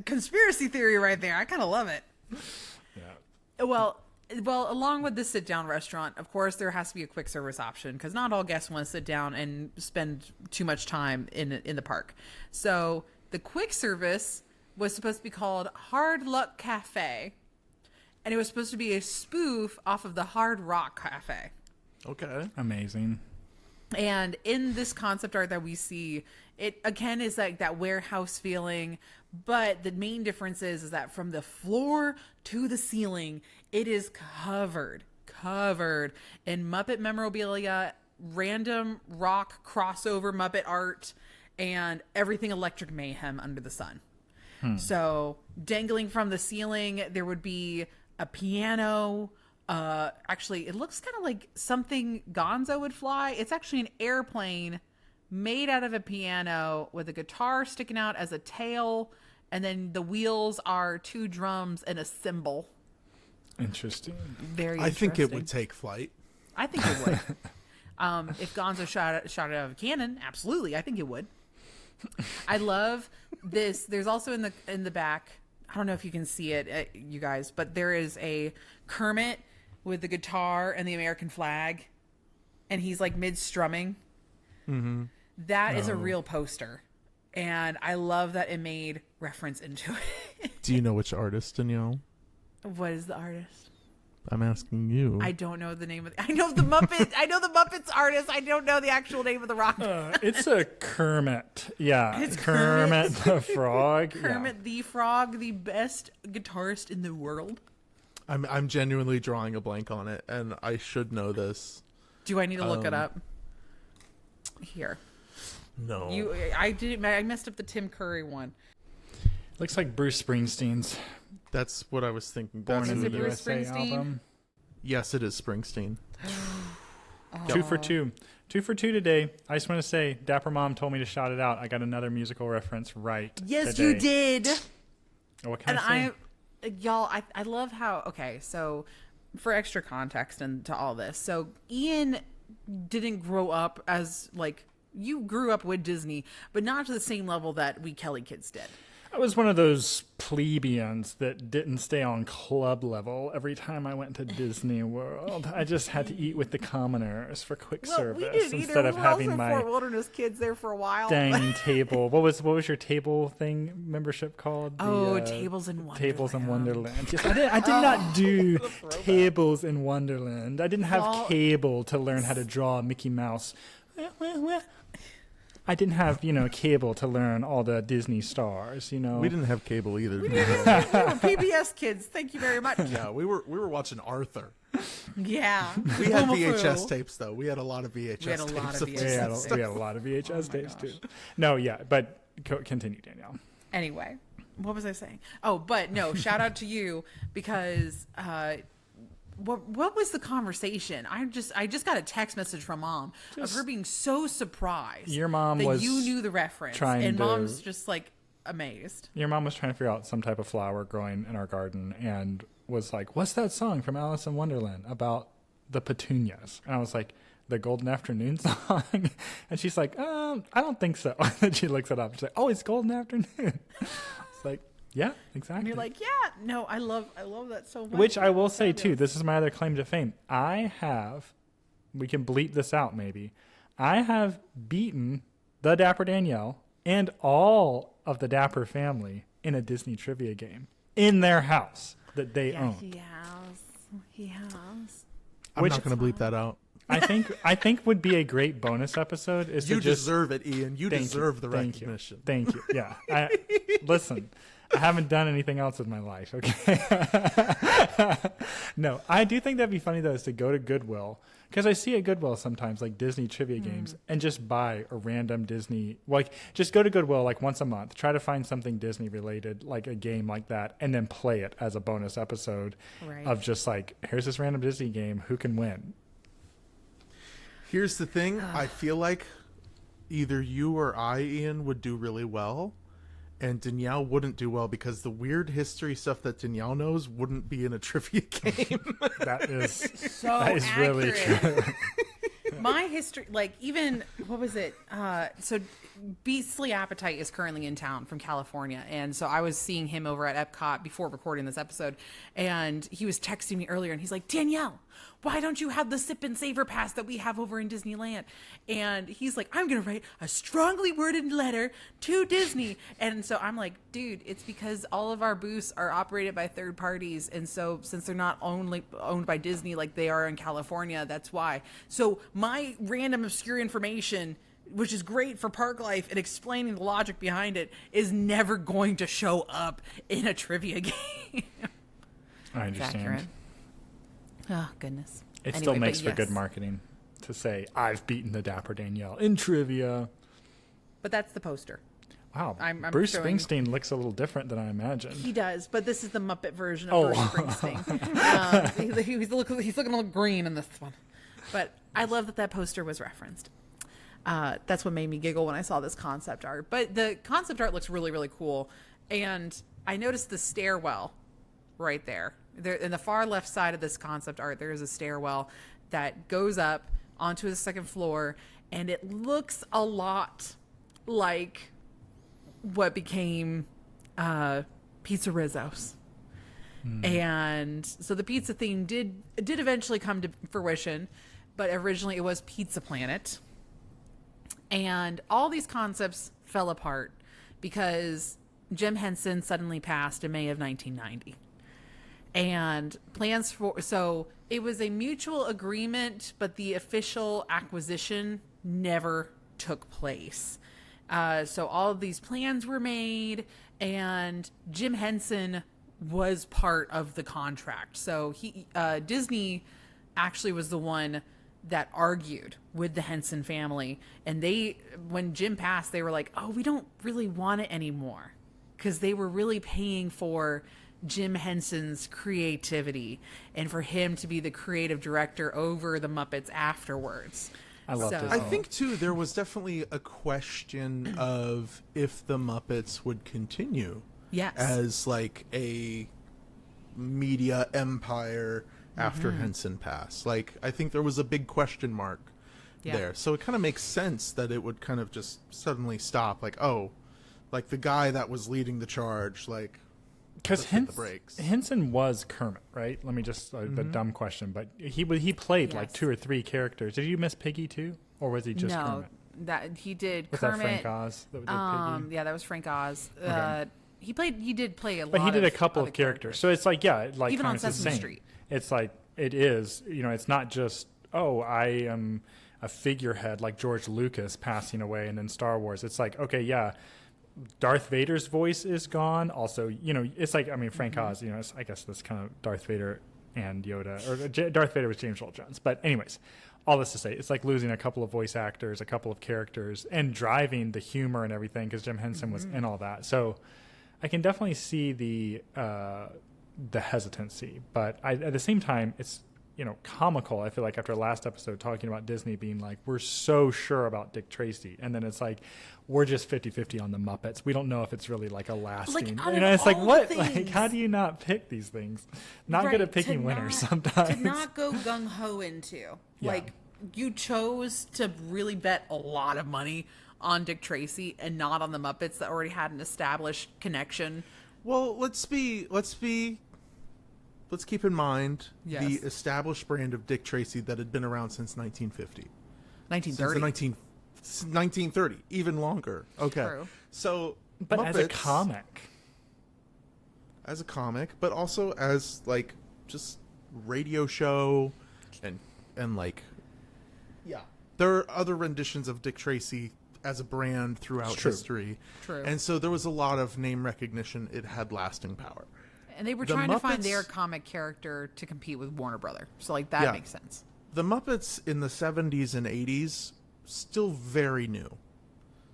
Conspiracy theory right there. I kind of love it. Yeah. Well, along with the sit-down restaurant, of course, there has to be a quick service option because not all guests want to sit down and spend too much time in the park. So the quick service was supposed to be called Hard Luck Cafe, and it was supposed to be a spoof off of the Hard Rock Cafe. Okay. Amazing. And in this concept art that we see, it again is like that warehouse feeling, but the main difference is that from the floor to the ceiling, it is covered in Muppet memorabilia, random rock crossover Muppet art, and everything Electric Mayhem under the sun. So dangling from the ceiling, there would be a piano. Actually, it looks kind of like something Gonzo would fly. It's actually an airplane made out of a piano with a guitar sticking out as a tail, and then the wheels are 2 drums and a cymbal. Interesting. Very I think it interesting. would take flight. I think it would. If Gonzo shot it out of a cannon, absolutely, I think it would. I love this. There's also in the back, I don't know if you can see it, you guys, but there is a Kermit with the guitar and the American flag, and he's like mid-strumming. Mm-hmm. That is a real poster, and I love that it made reference into it. Do you know which artist, Danielle? What is the artist? I'm asking you. I don't know the name of I know the Muppet. I know the Muppets artist. I don't know the actual name of the rock. It's a Kermit. Yeah. It's Kermit the Frog. Kermit the Frog, the best guitarist in the world. I'm genuinely drawing a blank on it, and I should know this. Do I need to look it up? Here. No. I messed up the Tim Curry one. Looks like Bruce Springsteen's That's what I was thinking. Born in the Bruce USA Springsteen? album. Yes, it is Springsteen. 2 for 2. 2 for 2 today. I just want to say, Dapper Mom told me to shout it out. I got another musical reference right. Yes, today. you did. What can I say? Y'all, I love how, okay, so for extra context and to all this, so Ian didn't grow up as, like, you grew up with Disney, but not to the same level that we Kelly kids did. I was one of those plebeians that didn't stay on club level every time I went to Disney World. I just had to eat with the commoners for quick service we didn't instead either. of We having also my Fort Wilderness kids there for a while. dang table. What was your table thing membership called? Tables in Wonderland. Tables in Wonderland. Yes, I did not do tables in Wonderland. I didn't have cable to learn how to draw Mickey Mouse. I didn't have, cable to learn all the Disney stars, We didn't have cable either. We were PBS kids. Thank you very much. Yeah, we were watching Arthur. Yeah. We had VHS tapes though. We had a lot of VHS We had a lot tapes. of VHS. We had a lot of VHS tapes too. No, yeah, but continue, Danielle. Anyway, what was I saying? Oh, but no, shout out to you because what was the conversation? I just got a text message from Mom of her being so surprised. Your mom that was you knew the reference, and Mom's just like amazed. Your mom was trying to figure out some type of flower growing in our garden and was like, "What's that song from Alice in Wonderland about the petunias?" And I was like, "The Golden Afternoon song." And she's like, "I don't think so." And then she looks it up. She's like, "Oh, it's Golden Afternoon." It's like, yeah, exactly. And you're like, yeah, no, I love that so much. Which I will say too, this is my other claim to fame. We can bleep this out maybe. I have beaten the Dapper Danielle and all of the Dapper family in a Disney trivia game in their house that they own. He has. I'm not going to bleep that out. I think would be a great bonus episode. Is You to just, deserve it, Ian. You deserve the Thank recognition. Thank you. Yeah. Listen, I haven't done anything else with my life, okay? No, I do think that'd be funny, though, is to go to Goodwill. Because I see at Goodwill sometimes, like, Disney trivia games, and just buy a random Disney... Like, just go to Goodwill, like, once a month. Try to find something Disney-related, like a game like that, and then play it as a bonus episode of just, like, here's this random Disney game. Who can win? Here's the thing. I feel like either you or I, Ian, would do really well, and Danielle wouldn't do well because the weird history stuff that Danielle knows wouldn't be in a trivia game. That is So really true. My history, like, even, what was it? So Beastly Appetite is currently in town from California. And so I was seeing him over at Epcot before recording this episode. And he was texting me earlier and he's like, Danielle, why don't you have the sip and savor pass that we have over in Disneyland? And he's like, I'm going to write a strongly worded letter to Disney. And so I'm like, dude, it's because all of our booths are operated by third parties. And so since they're not owned by Disney like they are in California, that's why. So my random obscure information, which is great for park life and explaining the logic behind it, is never going to show up in a trivia game. I understand. Oh, goodness. It Anyway, still makes but for good yes. marketing to say, I've beaten the Dapper Danielle in trivia. But that's the poster. Wow. I'm Bruce showing- Springsteen looks a little different than I imagined. He does, but this is the Muppet version of Bruce Springsteen. He's looking a little green in this one. But I love that poster was referenced. That's what made me giggle when I saw this concept art. But the concept art looks really, really cool. And I noticed the stairwell right there. In the far left side of this concept art, there is a stairwell that goes up onto the second floor, and it looks a lot like what became Pizza Rizzo's. And so the pizza theme did eventually come to fruition, but originally it was Pizza Planet. And all these concepts fell apart because Jim Henson suddenly passed in May of 1990. And so it was a mutual agreement, but the official acquisition never took place. So all of these plans were made, and Jim Henson was part of the contract. So Disney actually was the one that argued with the Henson family. And when Jim passed, they were like, oh, we don't really want it anymore. Because they were really paying for Jim Henson's creativity and for him to be the creative director over the Muppets afterwards. I love this. I think too there was definitely a question of if the Muppets would continue as like a media empire after Henson passed. Like I think there was a big question mark there. So it kind of makes sense that it would kind of just suddenly stop. Like, oh, like the guy that was leading the charge, like, because brakes. Henson was Kermit, right? Let me just the dumb question, but he played like 2 or 3 characters. Did you miss Piggy too, or was he just Kermit? That he did. Was Kermit, that Frank Oz? That did Piggy? Yeah, that was Frank Oz. Okay. He did play a lot. But he did a of couple of other characters. So it's like like even on kind of Sesame the same. Street. It's like it is. It's not just I am a figurehead like George Lucas passing away, and then Star Wars. It's like Darth Vader's voice is gone. Also, it's like, Frank Oz, I guess that's kind of Darth Vader and Yoda, or Darth Vader was James Earl Jones. But anyways, all this to say, it's like losing a couple of voice actors, a couple of characters, and driving the humor and everything, because Jim Henson was in all that. So I can definitely see the hesitancy, but at the same time, it's comical. I feel like after last episode talking about Disney being like, we're so sure about Dick Tracy, and then it's like, we're just 50-50 on the Muppets. We don't know if it's really like a lasting. It's like, what? Like, how do you not pick these things? Not good at picking winners sometimes. To not go gung ho into. Like, you chose to really bet a lot of money on Dick Tracy and not on the Muppets that already had an established connection. Well, let's keep in mind the established brand of Dick Tracy that had been around since 1950. 1930. Since 1930, even longer. Okay. True. So, but Muppets, as a comic, but also as like just radio show and like there are other renditions of Dick Tracy as a brand throughout history. True. And so there was a lot of name recognition. It had lasting power. And they were trying to find their comic character to compete with Warner Brother. So, like, that makes sense. The Muppets in the 70s and 80s, still very new.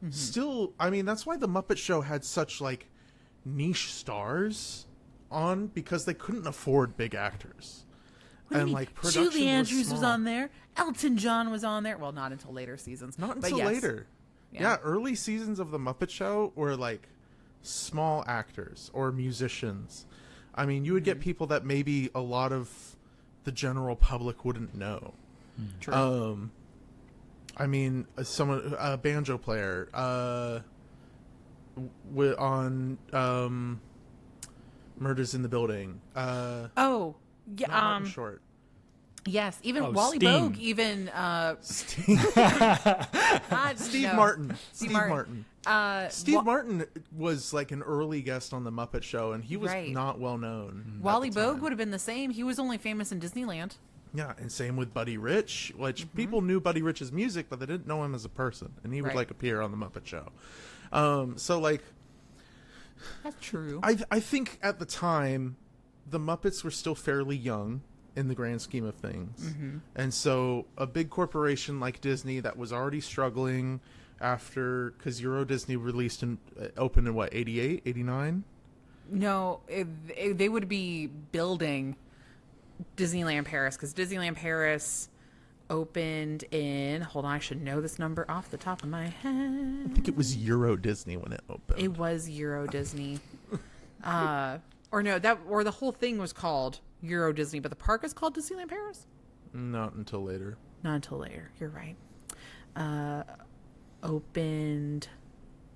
Still, that's why the Muppet Show had such, like, niche stars on, because they couldn't afford big actors. And, like, production Julie Andrews was was on there. Elton John was on there. Well, not until later seasons. Not until later. Yeah, early seasons of the Muppet Show were, like, small actors or musicians. You would get people that maybe a lot of the general public wouldn't know. True. A banjo player on Murders in the Building. Short. Yes, even Wally Bogue, even Steve Martin. Steve Martin. Steve Martin was like an early guest on the Muppet Show, and he was not well known. Wally Bogue would have been the same. He was only famous in Disneyland. Yeah, and same with Buddy Rich, which people knew Buddy Rich's music, but they didn't know him as a person, and he would like appear on the Muppet Show. So like, that's true. I think at the time, the Muppets were still fairly young in the grand scheme of things, and so a big corporation like Disney that was already struggling after, because Euro Disney released and opened in what, 88, 89? No, they would be building Disneyland Paris, because Disneyland Paris opened in, hold on, I should know this number off the top of my head. I think it was Euro Disney when it opened. It was Euro Disney. Or the whole thing was called Euro Disney, but the park is called Disneyland Paris? Not until later. Not until later. You're right. Opened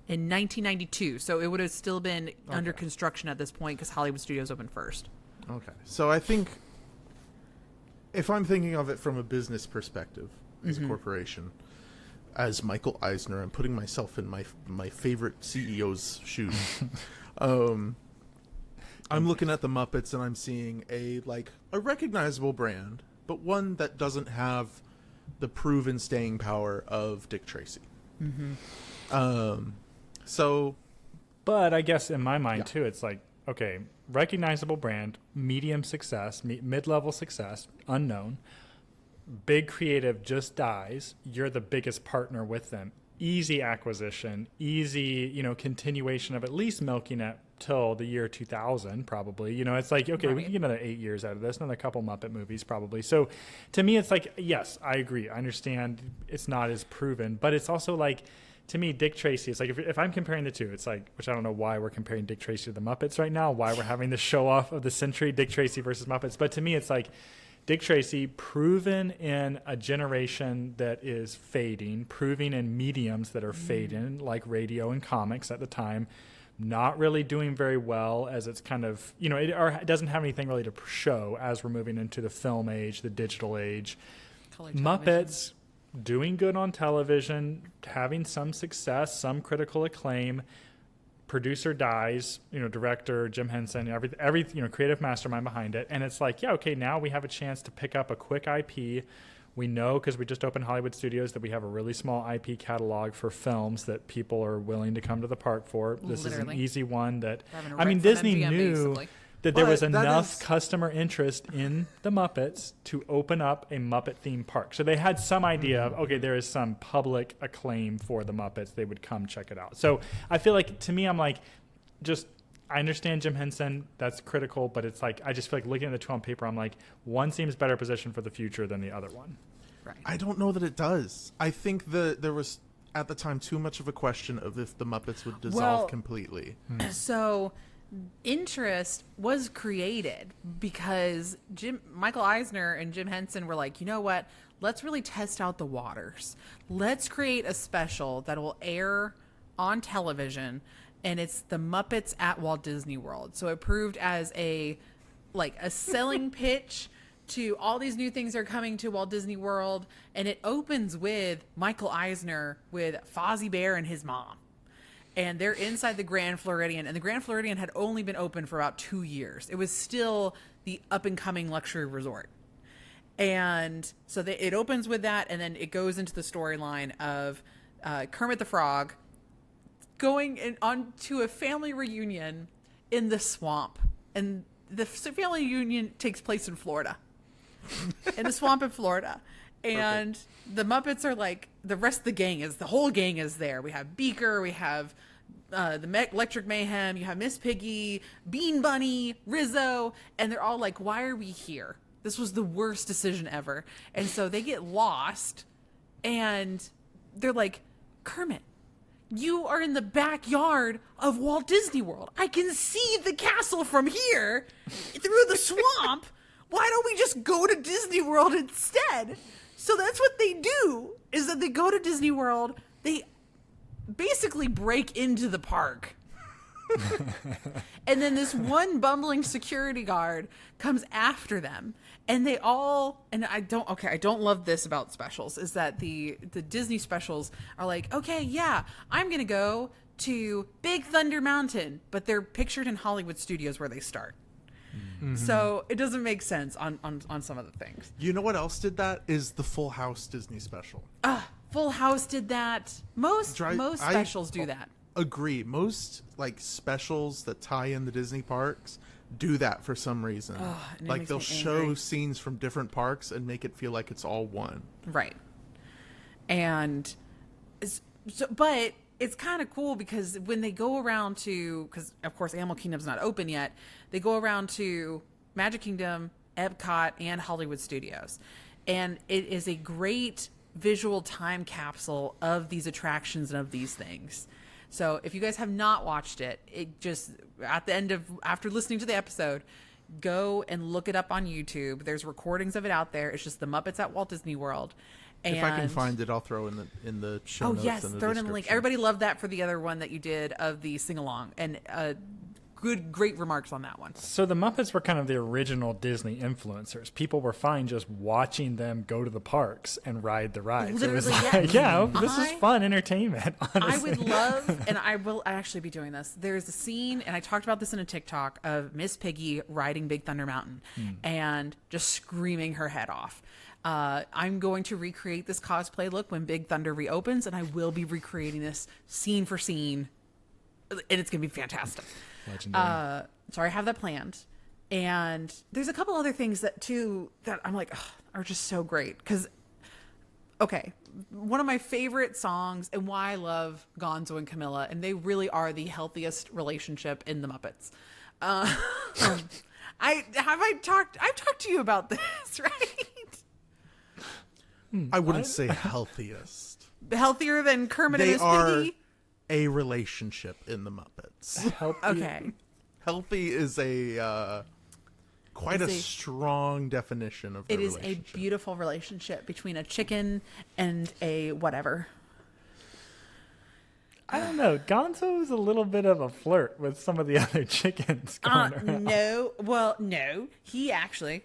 in 1992, so it would have still been under construction at this point because Hollywood Studios opened first. Okay. So I think if I'm thinking of it from a business perspective as a corporation, as Michael Eisner, I'm putting myself in my favorite CEO's shoes. I'm looking at the Muppets and I'm seeing a recognizable brand, but one that doesn't have the proven staying power of Dick Tracy. But I guess in my mind too, it's like, okay, recognizable brand, medium success, mid-level success, unknown, big creative just dies. You're the biggest partner with them. Easy acquisition, easy, continuation of at least milking it till the year 2000, probably. It's like, okay, we can get another 8 years out of this, another couple Muppet movies, probably. So to me, it's like, yes, I agree. I understand it's not as proven, but it's also like, to me, Dick Tracy, it's like, if I'm comparing the two, it's like, which I don't know why we're comparing Dick Tracy to the Muppets right now, why we're having the show off of the century, Dick Tracy versus Muppets. But to me, it's like, Dick Tracy, proven in a generation that is fading, proving in mediums that are fading, like radio and comics at the time, not really doing very well as it's kind of, it doesn't have anything really to show as we're moving into the film age, the digital age. Muppets, doing good on television, having some success, some critical acclaim. Producer dies, director Jim Henson, every creative mastermind behind it, and it's like, okay, now we have a chance to pick up a quick IP. We know because we just opened Hollywood Studios that we have a really small IP catalog for films that people are willing to come to the park for. This is an easy one that Disney MGM, knew basically. that there was enough customer interest in the Muppets to open up a Muppet-themed park. So they had some idea of, okay, there is some public acclaim for the Muppets. They would come check it out. So I feel like, to me, I'm like, I understand Jim Henson. That's critical. But it's like, I just feel like looking at the two on paper, I'm like, one seems better positioned for the future than the other one. Right. I don't know that it does. I think there was, at the time, too much of a question of if the Muppets would dissolve completely. So interest was created because Michael Eisner and Jim Henson were like, you know what? Let's really test out the waters. Let's create a special that will air on television, and it's the Muppets at Walt Disney World. So it proved as a selling pitch to all these new things that are coming to Walt Disney World, and it opens with Michael Eisner with Fozzie Bear and his mom. And they're inside the Grand Floridian, and the Grand Floridian had only been open for about 2 years. It was still the up-and-coming luxury resort. And so it opens with that, and then it goes into the storyline of Kermit the Frog going on to a family reunion in the swamp. And the family reunion takes place in Florida, in a swamp in Florida. And the Muppets are like, the rest of the whole gang is there. We have Beaker, we have the Electric Mayhem, you have Miss Piggy, Bean Bunny, Rizzo, and they're all like, why are we here? This was the worst decision ever. And so they get lost, and they're like, Kermit, you are in the backyard of Walt Disney World. I can see the castle from here through the swamp. Why don't we just go to Disney World instead? So that's what they do, is that they go to Disney World. They basically break into the park. And then this one bumbling security guard comes after them. And they all, and I don't love this about specials, is that the Disney specials are like, okay, yeah, I'm going to go to Big Thunder Mountain. But they're pictured in Hollywood Studios where they start. Mm-hmm. So it doesn't make sense on some of the things. You know what else did that? Is the Full House Disney special. Full House did that. Most specials do that. Agree. Most specials that tie in the Disney parks do that for some reason. They'll show scenes from different parks and make it feel like it's all one. Right. And but it's kind of cool because when they go around to, because of course Animal Kingdom's not open yet, they go around to Magic Kingdom, Epcot, and Hollywood Studios. And it is a great visual time capsule of these attractions and of these things. So if you guys have not watched it, it just, at the end of, after listening to the episode, go and look it up on YouTube. There's recordings of it out there. It's just the Muppets at Walt Disney World. And If I can find it, I'll throw in the show notes. Oh yes, and the throw it in the link. description. Everybody loved that for the other one that you did of the sing along, and great remarks on that one. So the Muppets were kind of the original Disney influencers. People were fine just watching them go to the parks and ride the rides. It was Literally, like, yeah. this is fun entertainment. Honestly. I would love, and I will actually be doing this. There's a scene, and I talked about this in a TikTok, of Miss Piggy riding Big Thunder Mountain and just screaming her head off. I'm going to recreate this cosplay look when Big Thunder reopens, and I will be recreating this scene for scene, and it's going to be fantastic. Legendary. So I have that planned. And there's a couple other things that I'm like, ugh, are just so great. Because, okay, one of my favorite songs and why I love Gonzo and Camilla, and they really are the healthiest relationship in the Muppets. I've talked to you about this, right? I wouldn't say healthiest. Healthier than Kermit and They Miss are Piggy? a relationship in the Muppets. Okay. Healthy is a quite a It's a- strong definition of the It is a relationship. beautiful relationship between a chicken and a whatever. I don't know. Gonzo is a little bit of a flirt with some of the other chickens going around. No. He actually,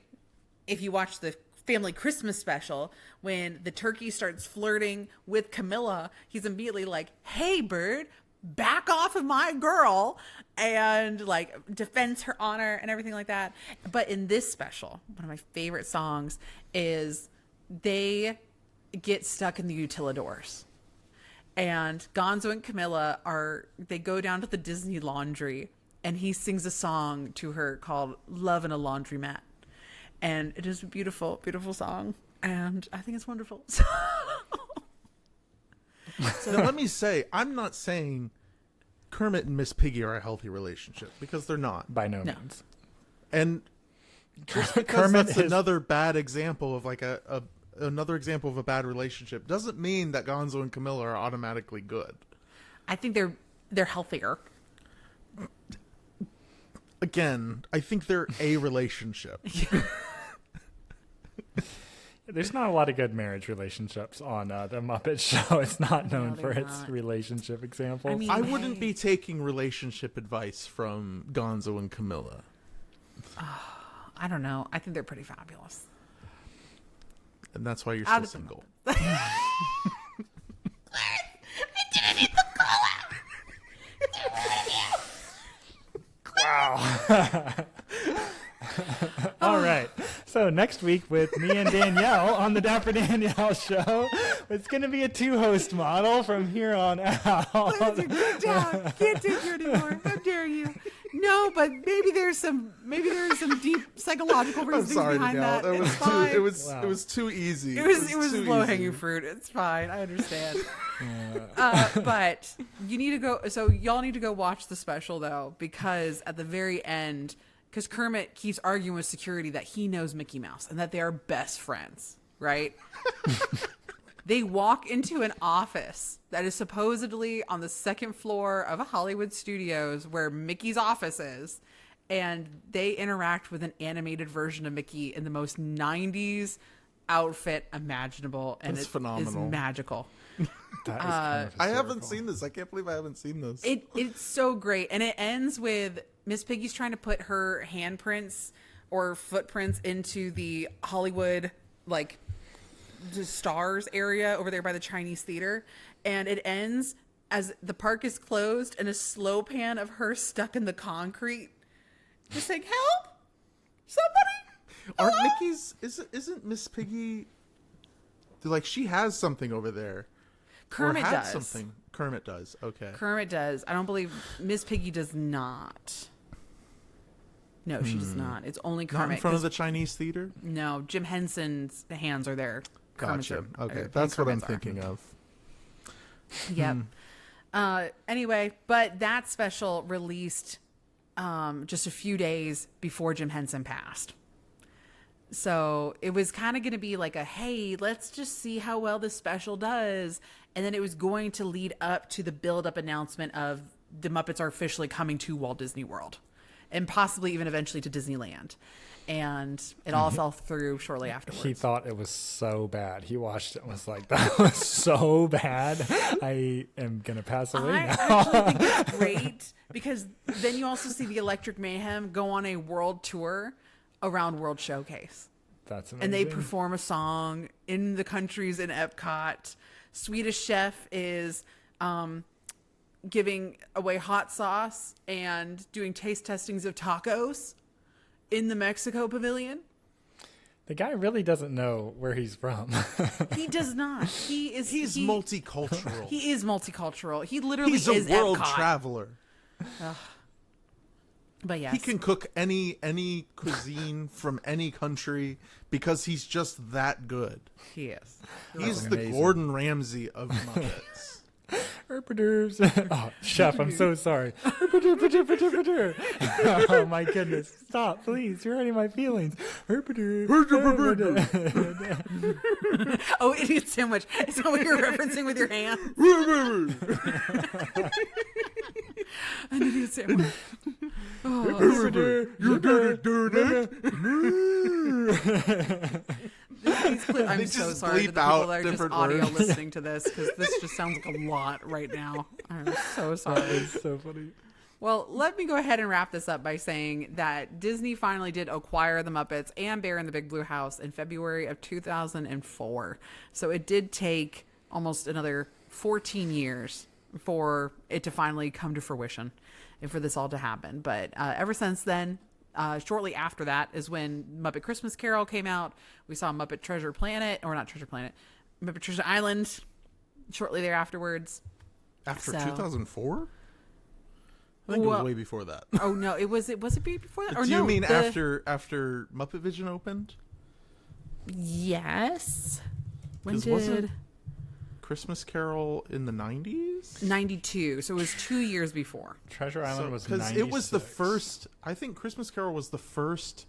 if you watch the family Christmas special, when the turkey starts flirting with Camilla, he's immediately like, "Hey, bird, back off of my girl," and like defends her honor and everything like that. But in this special, one of my favorite songs is they get stuck in the utilidors. And Gonzo and Camilla they go down to the Disney laundry, and he sings a song to her called Love in a Laundromat. And it is a beautiful, beautiful song. And I think it's wonderful. So now, let me say, I'm not saying Kermit and Miss Piggy are a healthy relationship, because they're not. By no No. means. And just because Kermit that's is- another bad example of like another example of a bad relationship doesn't mean that Gonzo and Camilla are automatically good. I think they're healthier. Again, I think they're a relationship. There's not a lot of good marriage relationships on the Muppet Show. It's not known for they're its not. relationship examples. I mean- I wouldn't be taking relationship advice from Gonzo and Camilla. I don't know. I think they're pretty fabulous. And that's why you're Out still of the single. All right. So next week with me and Danielle on the Dapper Danielle Show, it's going to be a two-host model from here on out. Good job. Can't take you anymore. How dare you? No, but maybe there's some deep psychological I'm reasons sorry, behind Danielle. that. That was It's too. fine. It was too easy. It was too low easy. hanging fruit. It's fine. I understand. But you need to go. So y'all need to go watch the special though, because at the very end, because Kermit keeps arguing with security that he knows Mickey Mouse and that they are best friends, right? They walk into an office that is supposedly on the second floor of a Hollywood Studios where Mickey's office is, and they interact with an animated version of Mickey in the most 90s outfit imaginable, and That's it phenomenal. is magical. That is kind of I haven't hysterical. seen this. I can't believe I haven't seen this. It's so great, and it ends with Miss Piggy's trying to put her handprints or footprints into the Hollywood like the stars area over there by the Chinese theater, and it ends as the park is closed and a slow pan of her stuck in the concrete, just saying, "Help! Somebody!" Aren't Mickey's? Isn't Miss Piggy? Like she has something over there. Kermit or had does. something. Kermit does. Okay. Kermit does. I don't believe Miss Piggy does not. No, she does not. It's only Kermit. Not in front of 'cause- the Chinese theater. No, Jim Henson's hands are there. Kermit's Gotcha. are- Okay, or that's what I'm Kermit's are. thinking of. Yep. Anyway, but that special released just a few days before Jim Henson passed. So it was kind of going to be like a, hey, let's just see how well this special does. And then it was going to lead up to the build-up announcement of the Muppets are officially coming to Walt Disney World. and possibly even eventually to Disneyland. And it all fell through shortly afterwards. He thought it was so bad. He watched it and was like, that was so bad. I am going to pass away I now. actually think it's great because then you also see the Electric Mayhem go on a world tour around World Showcase. That's amazing. And they perform a song in the countries in Epcot. Swedish Chef is giving away hot sauce and doing taste testings of tacos in the Mexico Pavilion. The guy really doesn't know where he's from. He does not. He's multicultural. He is multicultural. He literally He's is a world Epcot. traveler. But yes. He can cook any cuisine from any country because he's just that good. He is. He's the amazing. Gordon Ramsay of Muppets. Oh, Chef, I'm so sorry. Oh my goodness. Stop, please. You're hurting my feelings. Oh, idiot sandwich. Is that what you're referencing with your hand? An idiot sandwich. I'm so just sorry to bleep the people out that are just different audio words. listening to this because this just sounds like a lot right now. I'm so sorry. It's so funny. Well, let me go ahead and wrap this up by saying that Disney finally did acquire the Muppets and Bear in the Big Blue House in February of 2004. So it did take almost another 14 years for it to finally come to fruition and for this all to happen. But ever since then, shortly after that is when Muppet Christmas Carol came out. We saw Muppet Treasure Planet, or not Treasure Planet, Muppet Treasure Island shortly there afterwards. After So- 2004? I think it Well- was way before that. Oh no, was it before that? Or Do no, you mean the- after Muppet Vision opened? Yes. When 'Cause did wasn't Christmas Carol in the 90s? 92? So it was 2 years before. Treasure Island was Because 96. it was the first. I think Christmas Carol was the first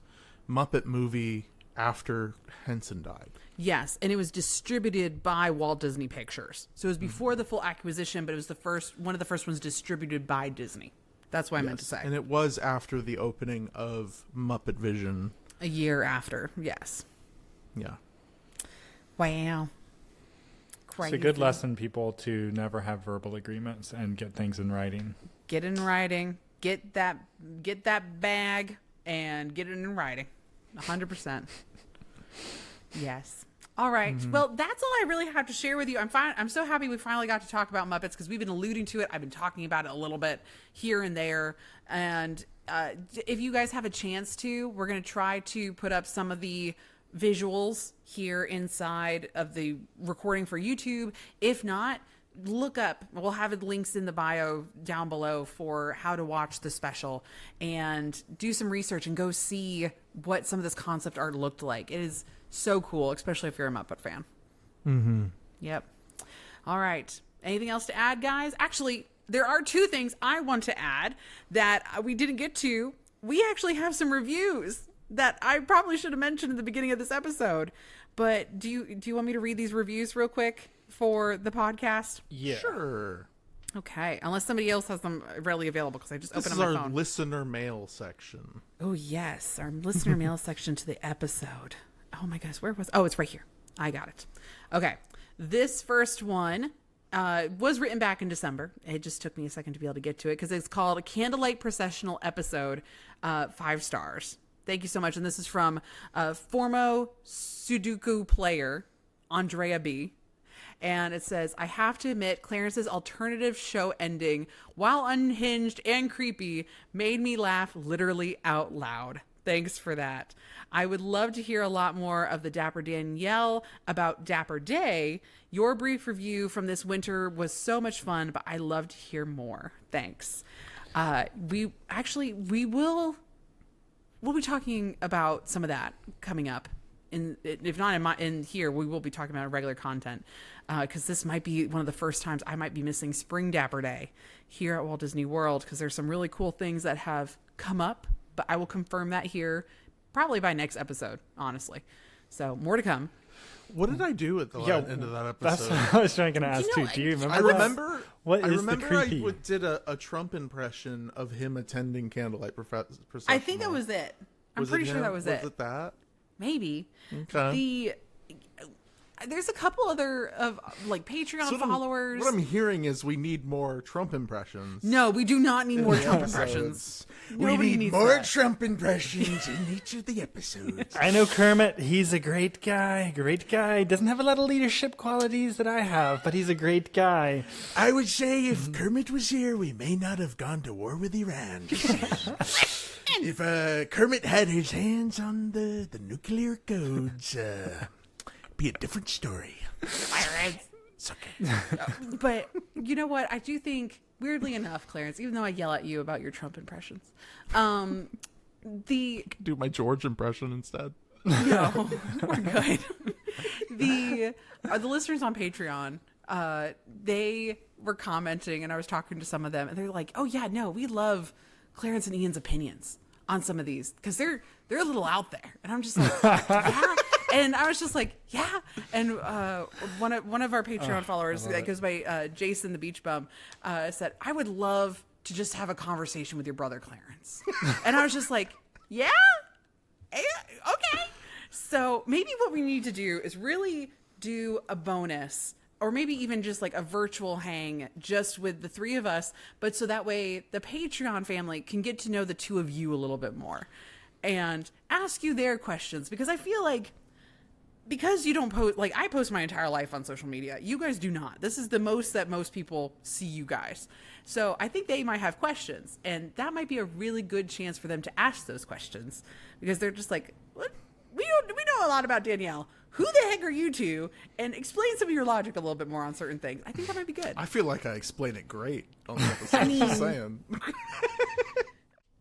Muppet movie after Henson died. Yes, and it was distributed by Walt Disney Pictures. So it was before the full acquisition, but it was one of the first ones distributed by Disney. That's what I meant to say. And it was after the opening of Muppet Vision. A year after, yes. Yeah. Wow. It's Crazy. a good lesson, people, to never have verbal agreements and get things in writing. Get in writing. Get that bag and get it in writing. 100%. Yes. All right. Well, that's all I really have to share with you. I'm so happy we finally got to talk about Muppets because we've been alluding to it. I've been talking about it a little bit here and there. And if you guys have a chance to, we're going to try to put up some of the visuals here inside of the recording for YouTube. If not, look up, we'll have links in the bio down below for how to watch the special and do some research and go see what some of this concept art looked like. It is so cool, especially if you're a Muppet fan. Mm-hmm. Yep. All right. Anything else to add, guys? Actually, there are two things I want to add that we didn't get to. We actually have some reviews that I probably should have mentioned in the beginning of this episode. But do you want me to read these reviews real quick for the podcast? Yeah. Sure. Okay, unless somebody else has them readily available because I just This opened is up my our phone. listener mail section. Oh yes, our listener mail section to the episode. Oh my gosh, where was? Oh, it's right here. I got it. Okay, this first one was written back in December. It just took me a second to be able to get to it because it's called a Candlelight Processional Episode, 5 stars. Thank you so much, and this is from Formo Sudoku player Andrea B. And it says, I have to admit, Clarence's alternative show ending, while unhinged and creepy, made me laugh literally out loud. Thanks for that. I would love to hear a lot more of the Dapper Danielle about Dapper Day. Your brief review from this winter was so much fun, but I love to hear more. Thanks. We'll be talking about some of that coming up. If not in here, we will be talking about regular content because this might be one of the first times I might be missing Spring Dapper Day here at Walt Disney World because there's some really cool things that have come up, but I will confirm that here probably by next episode, honestly. So more to come. What did I do at the end of that That's episode? what I was trying to ask too. Do you remember? I remember. What I is remember the creepy? I did a Trump impression of him attending candlelight procession. I think that was it. I'm pretty sure that was it. Was it that? Maybe. Okay. There's a couple other of like Patreon followers. What I'm hearing is we need more Trump impressions. No, we do not need more Trump impressions. We Nobody need needs more that. Trump impressions in each of the episodes. I know Kermit. He's a great guy. Great guy. Doesn't have a lot of leadership qualities that I have, but he's a great guy. I would say if Kermit was here, we may not have gone to war with Iran. If Kermit had his hands on the nuclear codes, be a different story. It's okay. But you know what? I do think, weirdly enough, Clarence, even though I yell at you about your Trump impressions, Do my George impression instead. No, we're good. The listeners on Patreon, they were commenting, and I was talking to some of them, and they're like, "Oh yeah, no, we love Clarence and Ian's opinions on some of these because they're a little out there." And I'm just like, "Yeah." And I was just like, "Yeah." And one of our Patreon followers that goes by Jason the Beach Bum said, "I would love to just have a conversation with your brother Clarence." And I was just like, "Yeah, okay." So maybe what we need to do is really do a bonus, or maybe even just like a virtual hang just with the three of us, but so that way the Patreon family can get to know the two of you a little bit more and ask you their questions, because I feel like, because you don't post, like I post my entire life on social media, you guys do not. This is the most that most people see you guys. So I think they might have questions, and that might be a really good chance for them to ask those questions, because they're just like, what? We know a lot about Danielle. Who the heck are you two? And explain some of your logic a little bit more on certain things. I think that might be good. I feel like I explained it great on the episode. I'm just saying.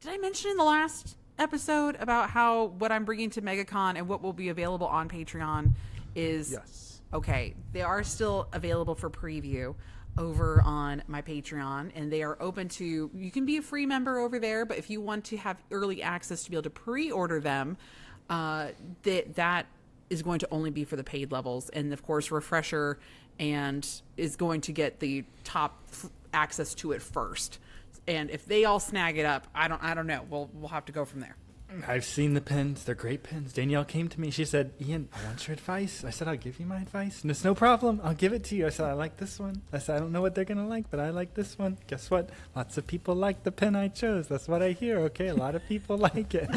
Did I mention in the last episode about how what I'm bringing to MegaCon and what will be available on Patreon is... Yes. Okay, they are still available for preview over on my Patreon, and they are open to... You can be a free member over there, but if you want to have early access to be able to pre-order them, that is going to only be for the paid levels. And of course, Refresher and is going to get the top access to it first. And if they all snag it up, I don't know. We'll have to go from there. I've seen the pins. They're great pins. Danielle came to me. She said, "Ian, I want your advice." I said, "I'll give you my advice. And it's no problem. I'll give it to you." I said, "I like this one." I said, "I don't know what they're going to like, but I like this one." Guess what? Lots of people like the pin I chose. That's what I hear. Okay, a lot of people like it.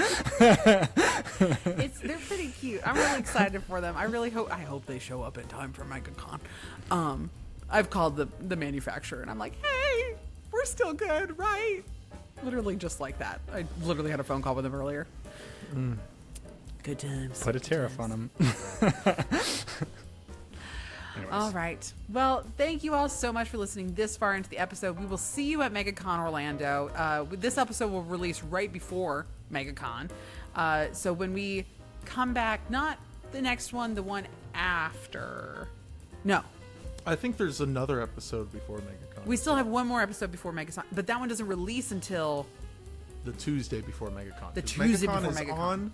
They're pretty cute. I'm really excited for them. I hope they show up in time for MegaCon. I've called the manufacturer, and I'm like, "Hey, we're still good, right?" Literally just like that. I literally had a phone call with him earlier. Good times. Put a tariff on them. All right. Well, thank you all so much for listening this far into the episode. We will see you at MegaCon Orlando. This episode will release right before MegaCon. So when we come back, not the next one, the one after. No. I think there's another episode before MegaCon. We still have one more episode before MegaCon, but that one doesn't release until the Tuesday before MegaCon. The Tuesday before is MegaCon. on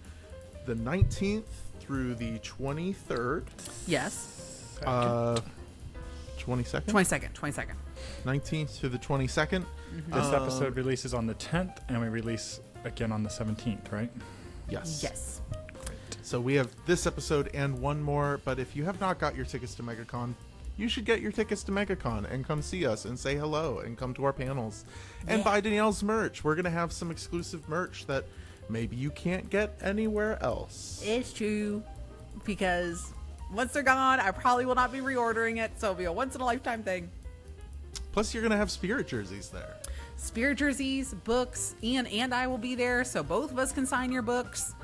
the 19th through the 23rd. Yes. 22nd? 22nd. 19th to the 22nd. This episode releases on the 10th, and we release again on the 17th, right? Yes. Yes. So we have this episode and one more, but if you have not got your tickets to MegaCon, you should get your tickets to MegaCon and come see us and say hello and come to our panels and buy Danielle's merch. We're going to have some exclusive merch that maybe you can't get anywhere else. It's true, because once they're gone, I probably will not be reordering it, so it'll be a once-in-a-lifetime thing. Plus, you're going to have Spirit jerseys there. Spirit jerseys, books. Ian and I will be there, so both of us can sign your books.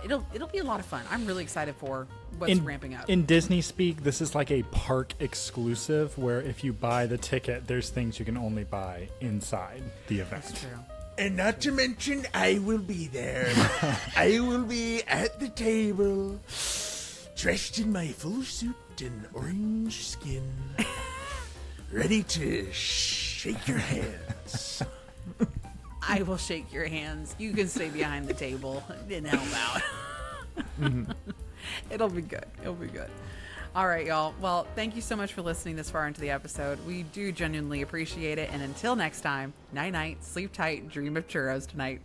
It'll be a lot of fun. I'm really excited for what's ramping up. In Disney speak, this is like a park exclusive where if you buy the ticket, there's things you can only buy inside the event. That's true. And not to mention, I will be there. I will be at the table, dressed in my full suit and orange skin, ready to shake your hands. I will shake your hands. You can stay behind the table and help out. It'll be good. It'll be good. All right, y'all. Well, thank you so much for listening this far into the episode. We do genuinely appreciate it. And until next time, night-night, sleep tight, dream of churros tonight.